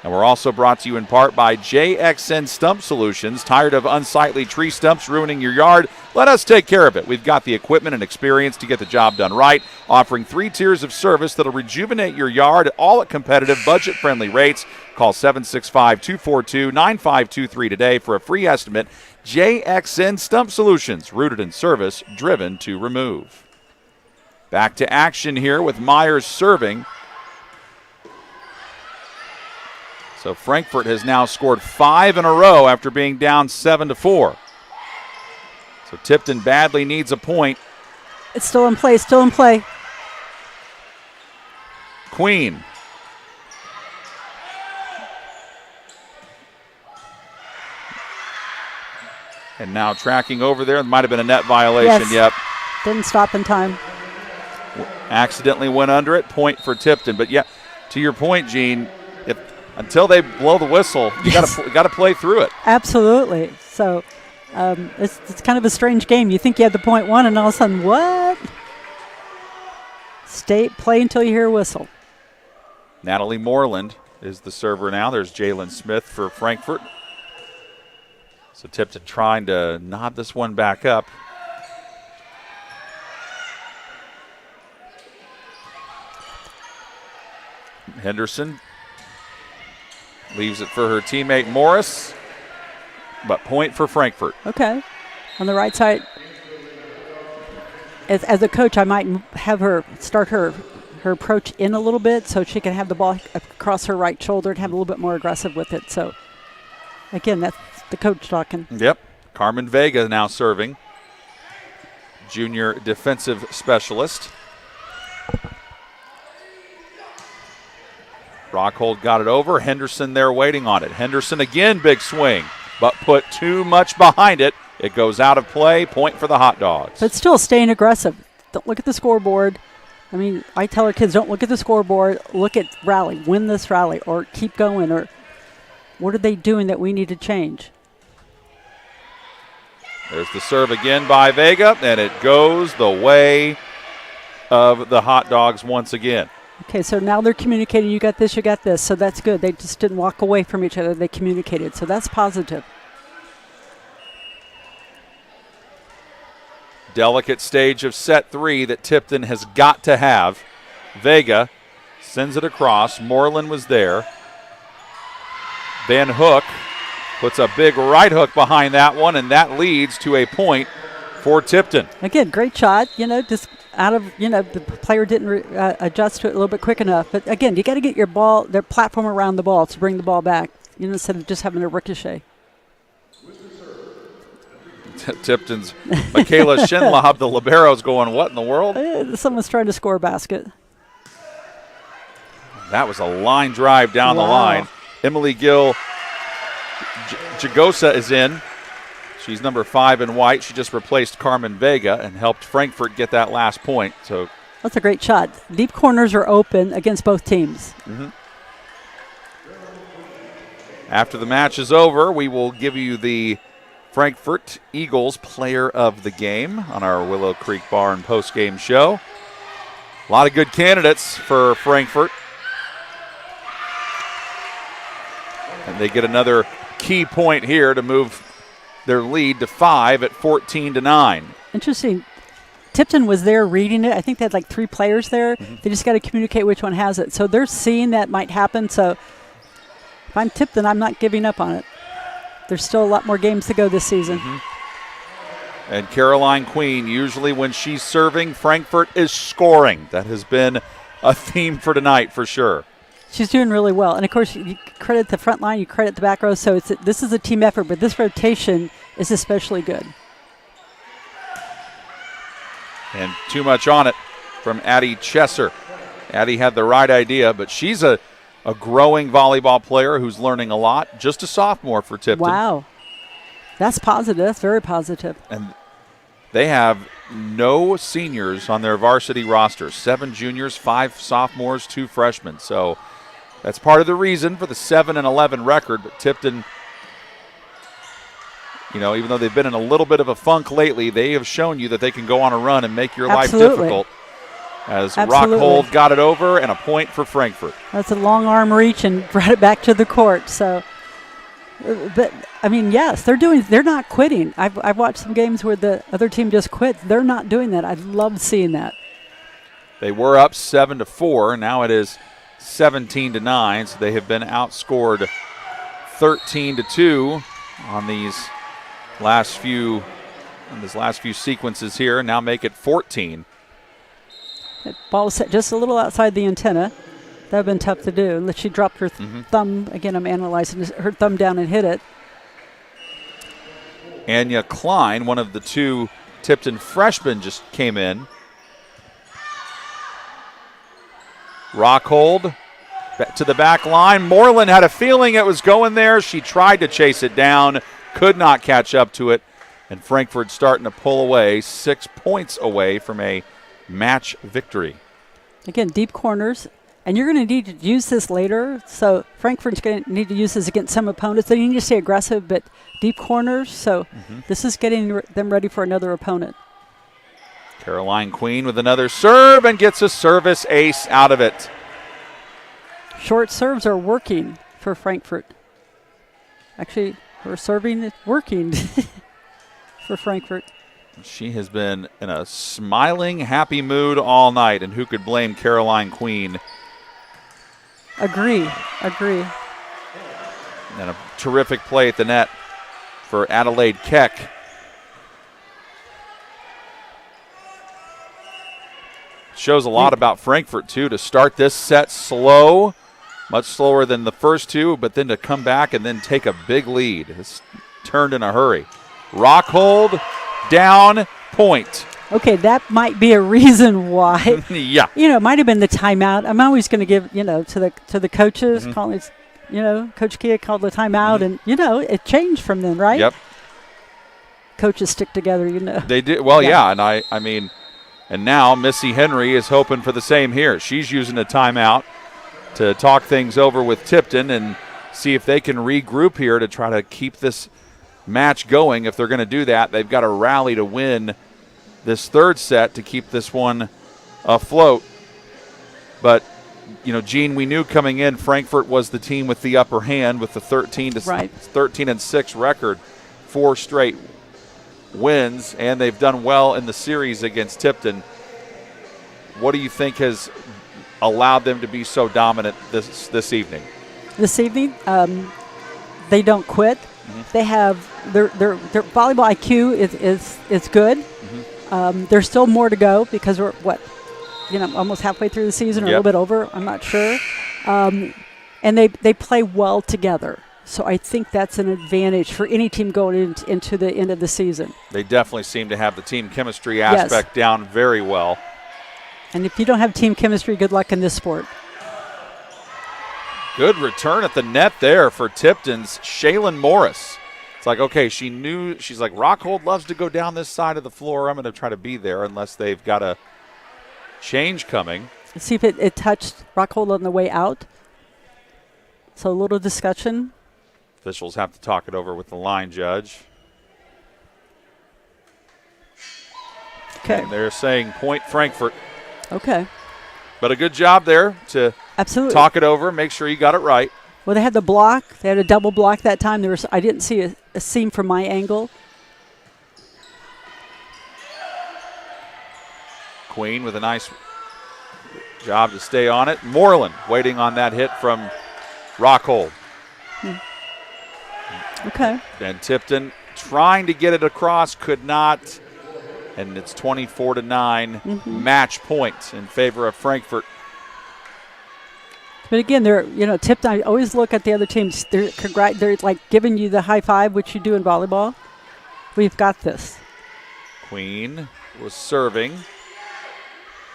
And we're also brought to you in part by JXN Stump Solutions. Tired of unsightly tree stumps ruining your yard? Let us take care of it. We've got the equipment and experience to get the job done right, offering 3 tiers of service that'll rejuvenate your yard, all at competitive, budget-friendly rates. Call 765-242-9523 today for a free estimate. JXN Stump Solutions, rooted in service, driven to remove. Back to action here with Myers serving. So Frankfurt has now scored 5 in a row after being down 7-4. So Tipton badly needs a point. It's still in play, Queen. And now tracking over there. There might have been a net violation. Yes. Yep. Didn't stop in time. Accidentally went under it. Point for Tipton. But yeah, to your point, Gene, until they blow the whistle, you got to play through it. Absolutely. So it's kind of a strange game. You think you have the point one, and all of a sudden, what? Play until you hear a whistle. Natalie Moreland is the server now. There's Jalen Smith for Frankfurt. So Tipton trying to nod this one back up. Henderson leaves it for her teammate Morris, but point for Frankfurt. Okay. On the right side, as a coach, I might have her start her approach in a little bit so she can have the ball across her right shoulder and have a little bit more aggressive with it. So, again, that's the coach talking. Yep. Carmen Vega now serving. Junior defensive specialist. Rockhold got it over. Henderson there waiting on it. Henderson again, big swing, but put too much behind it. It goes out of play. Point for the Hot Dogs. But still staying aggressive. Don't look at the scoreboard. I mean, I tell our kids, don't look at the scoreboard. Look at rally. Win this rally or keep going. Or what are they doing that we need to change? There's the serve again by Vega, and it goes the way of the Hot Dogs once again. Okay, so now they're communicating, you got this, so that's good. They just didn't walk away from each other. They communicated, so that's positive. Delicate stage of set 3 that Tipton has got to have. Vega sends it across. Moreland was there. Van Hook puts a big right hook behind that one, and that leads to a point for Tipton. Again, great shot, just out of, the player didn't adjust to it a little bit quick enough. But again, you got to get your ball, their platform around the ball to bring the ball back, instead of just having a ricochet. Tipton's Michaela Shinlob, the libero's going, what in the world? Someone's trying to score a basket. That was a line drive down the Wow. line. Emily Gill Jagosa is in. She's number 5 in white. She just replaced Carmen Vega and helped Frankfurt get that last point. So that's a great shot. Deep corners are open against both teams. Mm-hmm. After the match is over, we will give you the Frankfort Eagles Player of the Game on our Willow Creek Barn post-game show. A lot of good candidates for Frankfort. And they get another key point here to move their lead to 5 at 14-9. Interesting. Tipton was there reading it. I think they had like 3 players there. They just got to communicate which one has it. So they're seeing that might happen. So if I'm Tipton, I'm not giving up on it. There's still a lot more games to go this season. And Caroline Queen, usually when she's serving, Frankfort is scoring. That has been a theme for tonight for sure. She's doing really well. And, of course, you credit the front line, you credit the back row. So this is a team effort, but this rotation is especially good. And too much on it from Addie Chesser. Addie had the right idea, but she's a growing volleyball player who's learning a lot. Just a sophomore for Tipton. Wow. That's positive. That's very positive. And they have no seniors on their varsity roster. 7 juniors, 5 sophomores, 2 freshmen. So that's part of the reason for the 7-11 record. But Tipton, even though they've been in a little bit of a funk lately, they have shown you that they can go on a run and make your life difficult. As Rockhold got it over, and a point for Frankfort. That's a long arm reach and brought it back to the court. So, but I mean, yes, they're not quitting. I've watched some games where the other team just quit. They're not doing that. I love seeing that. They were up 7-4. Now it is 17-9. So they have been outscored 13-2 on these last few sequences here. Now make it 14. That ball was set just a little outside the antenna. That would have been tough to do unless she dropped her thumb. Again, I'm analyzing her thumb down and hit it. Anya Klein, one of the 2 Tipton freshmen, just came in. Rockhold back to the back line. Moreland had a feeling it was going there. She tried to chase it down, could not catch up to it. And Frankfort starting to pull away, 6 points away from a match victory. Again, deep corners, and you're going to need to use this later. So Frankfurt's going to need to use this against some opponents. They need to stay aggressive, but deep corners. So this is getting them ready for another opponent. Caroline Queen with another serve and gets a service ace out of it. Short serves are working for Frankfort. Actually, her serving is working for Frankfort. She has been in a smiling, happy mood all night, and who could blame Caroline Queen? Agree. And a terrific play at the net for Adelaide Keck. Shows a lot about Frankfort, too, to start this set slow, much slower than the first 2, but then to come back and then take a big lead. It's turned in a hurry. Rockhold. Down, point. Okay, that might be a reason why. Yeah. It might have been the timeout. I'm always going to give, to the coaches, calling, Coach Kia called the timeout, and, it changed from then, right? Yep. Coaches stick together, They did. Well, yeah, and I mean, and now Missy Henry is hoping for the same here. She's using a timeout to talk things over with Tipton and see if they can regroup here to try to keep this match going. If they're going to do that, they've got to rally to win this 3rd set to keep this one afloat. But, Gene, we knew coming in Frankfort was the team with the upper hand with the 13-6 record, 4 straight wins, and they've done well in the series against Tipton. What do you think has allowed them to be so dominant this evening? This evening, they don't quit. They have their volleyball IQ is good. There's still more to go because we're almost halfway through the season or a little bit over. I'm not sure. And they play well together. So I think that's an advantage for any team going into the end of the season. They definitely seem to have the team chemistry aspect down very well. And if you don't have team chemistry, good luck in this sport. Good return at the net there for Tipton's Shaylin Morris. It's like, okay, she's like, Rockhold loves to go down this side of the floor. I'm going to try to be there unless they've got a change coming. Let's see if it touched Rockhold on the way out. So a little discussion. Officials have to talk it over with the line judge. Okay. And they're saying point Frankfurt. Okay. But a good job there to Absolutely. talk it over, make sure you got it right. Well, they had the block. They had a double block that time. I didn't see a seam from my angle. Queen with a nice job to stay on it. Moreland waiting on that hit from Rockhold. Okay. And Tipton trying to get it across, could not. And it's 24-9, match point in favor of Frankfurt. But again, Tipton, I always look at the other teams. They're like giving you the high five, which you do in volleyball. We've got this. Queen was serving.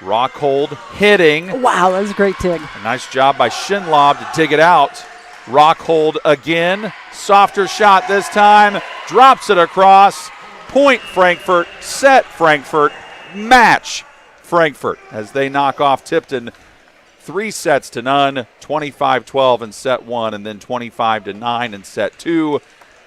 Rockhold hitting. Wow, that was a great dig. A nice job by Shinlob to dig it out. Rockhold again. Softer shot this time. Drops it across. Point Frankfurt. Set Frankfurt. Match Frankfurt as they knock off Tipton 3-0, 25-12 in set 1, and then 25-9 in set 2.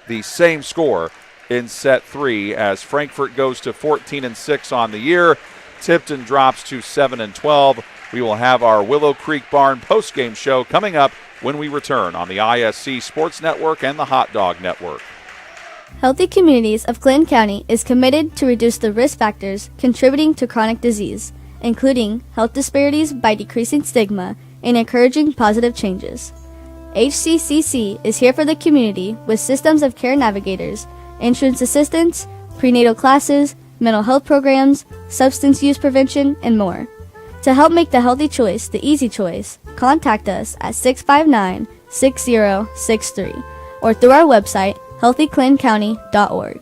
The same score in set 3 as Frankfurt goes to 14-6 on the year. Tipton drops to 7-12. We will have our Willow Creek Barn postgame show coming up when we return on the ISC Sports Network and the Hot Dog Network. Healthy Communities of Clinton County is committed to reduce the risk factors contributing to chronic disease, including health disparities by decreasing stigma and encouraging positive changes. HCCC is here for the community with systems of care navigators, insurance assistance, prenatal classes, mental health programs, substance use prevention, and more. To help make the healthy choice the easy choice, contact us at 659-6063 or through our website, healthyclintoncounty.org.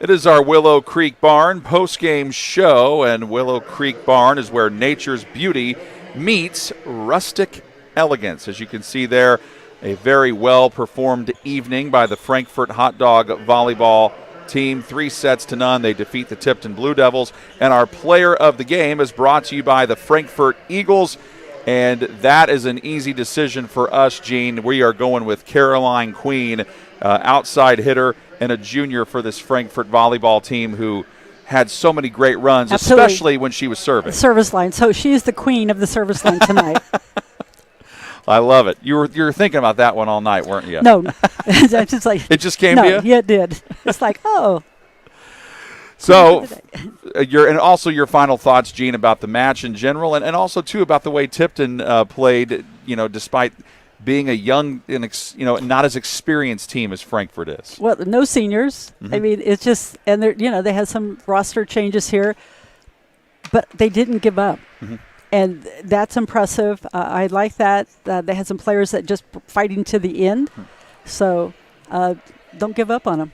It is our Willow Creek Barn postgame show, and Willow Creek Barn is where nature's beauty meets rustic elegance. As you can see there, a very well-performed evening by the Frankfurt Hot Dog volleyball team. 3-0. They defeat the Tipton Blue Devils. And our player of the game is brought to you by the Frankfurt Eagles. And that is an easy decision for us, Gene. We are going with Caroline Queen, outside hitter and a junior for this Frankfurt volleyball team who had so many great runs, Absolutely. Especially when she was serving. Service line. So she's the queen of the service line tonight. I love it. You were thinking about that one all night, weren't you? No. It's just like, it just came to you? Yeah, it did. It's like, oh. So, and also your final thoughts, Gene, about the match in general, and also, too, about the way Tipton played, despite being a young, not as experienced team as Frankfurt is. Well, no seniors. I mean, it's just, and they had some roster changes here, but they didn't give up. And that's impressive. I like that. They had some players that just fighting to the end. So don't give up on them.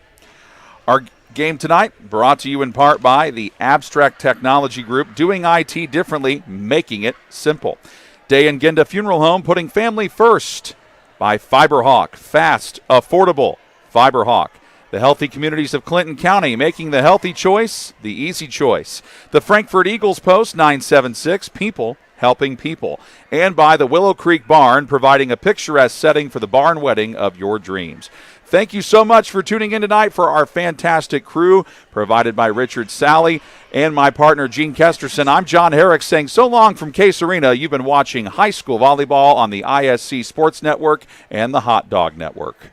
Our game tonight brought to you in part by the Abstract Technology Group, doing IT differently, making it simple. Day and Genda Funeral Home, putting family first, by Fiberhawk. Fast, affordable. Fiberhawk. The Healthy Communities of Clinton County, making the healthy choice the easy choice. The Frankfurt Eagles Post 976, people helping people. And by the Willow Creek Barn, providing a picturesque setting for the barn wedding of your dreams. Thank you so much for tuning in tonight for our fantastic crew, provided by Richard Sally and my partner, Gene Kesterson. I'm John Herrick saying so long from Case Arena. You've been watching high school volleyball on the ISC Sports Network and the Hot Dog Network.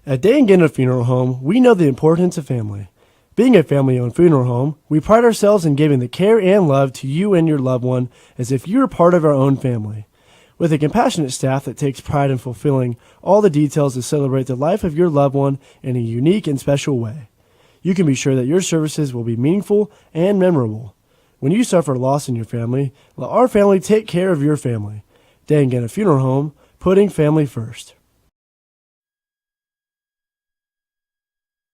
At Day and Genda Funeral Home, we know the importance of family. Being a family-owned funeral home, we pride ourselves in giving the care and love to you and your loved one as if you were part of our own family. With a compassionate staff that takes pride in fulfilling all the details to celebrate the life of your loved one in a unique and special way, you can be sure that your services will be meaningful and memorable. When you suffer loss in your family, let our family take care of your family. Day and Genda Funeral Home, putting family first.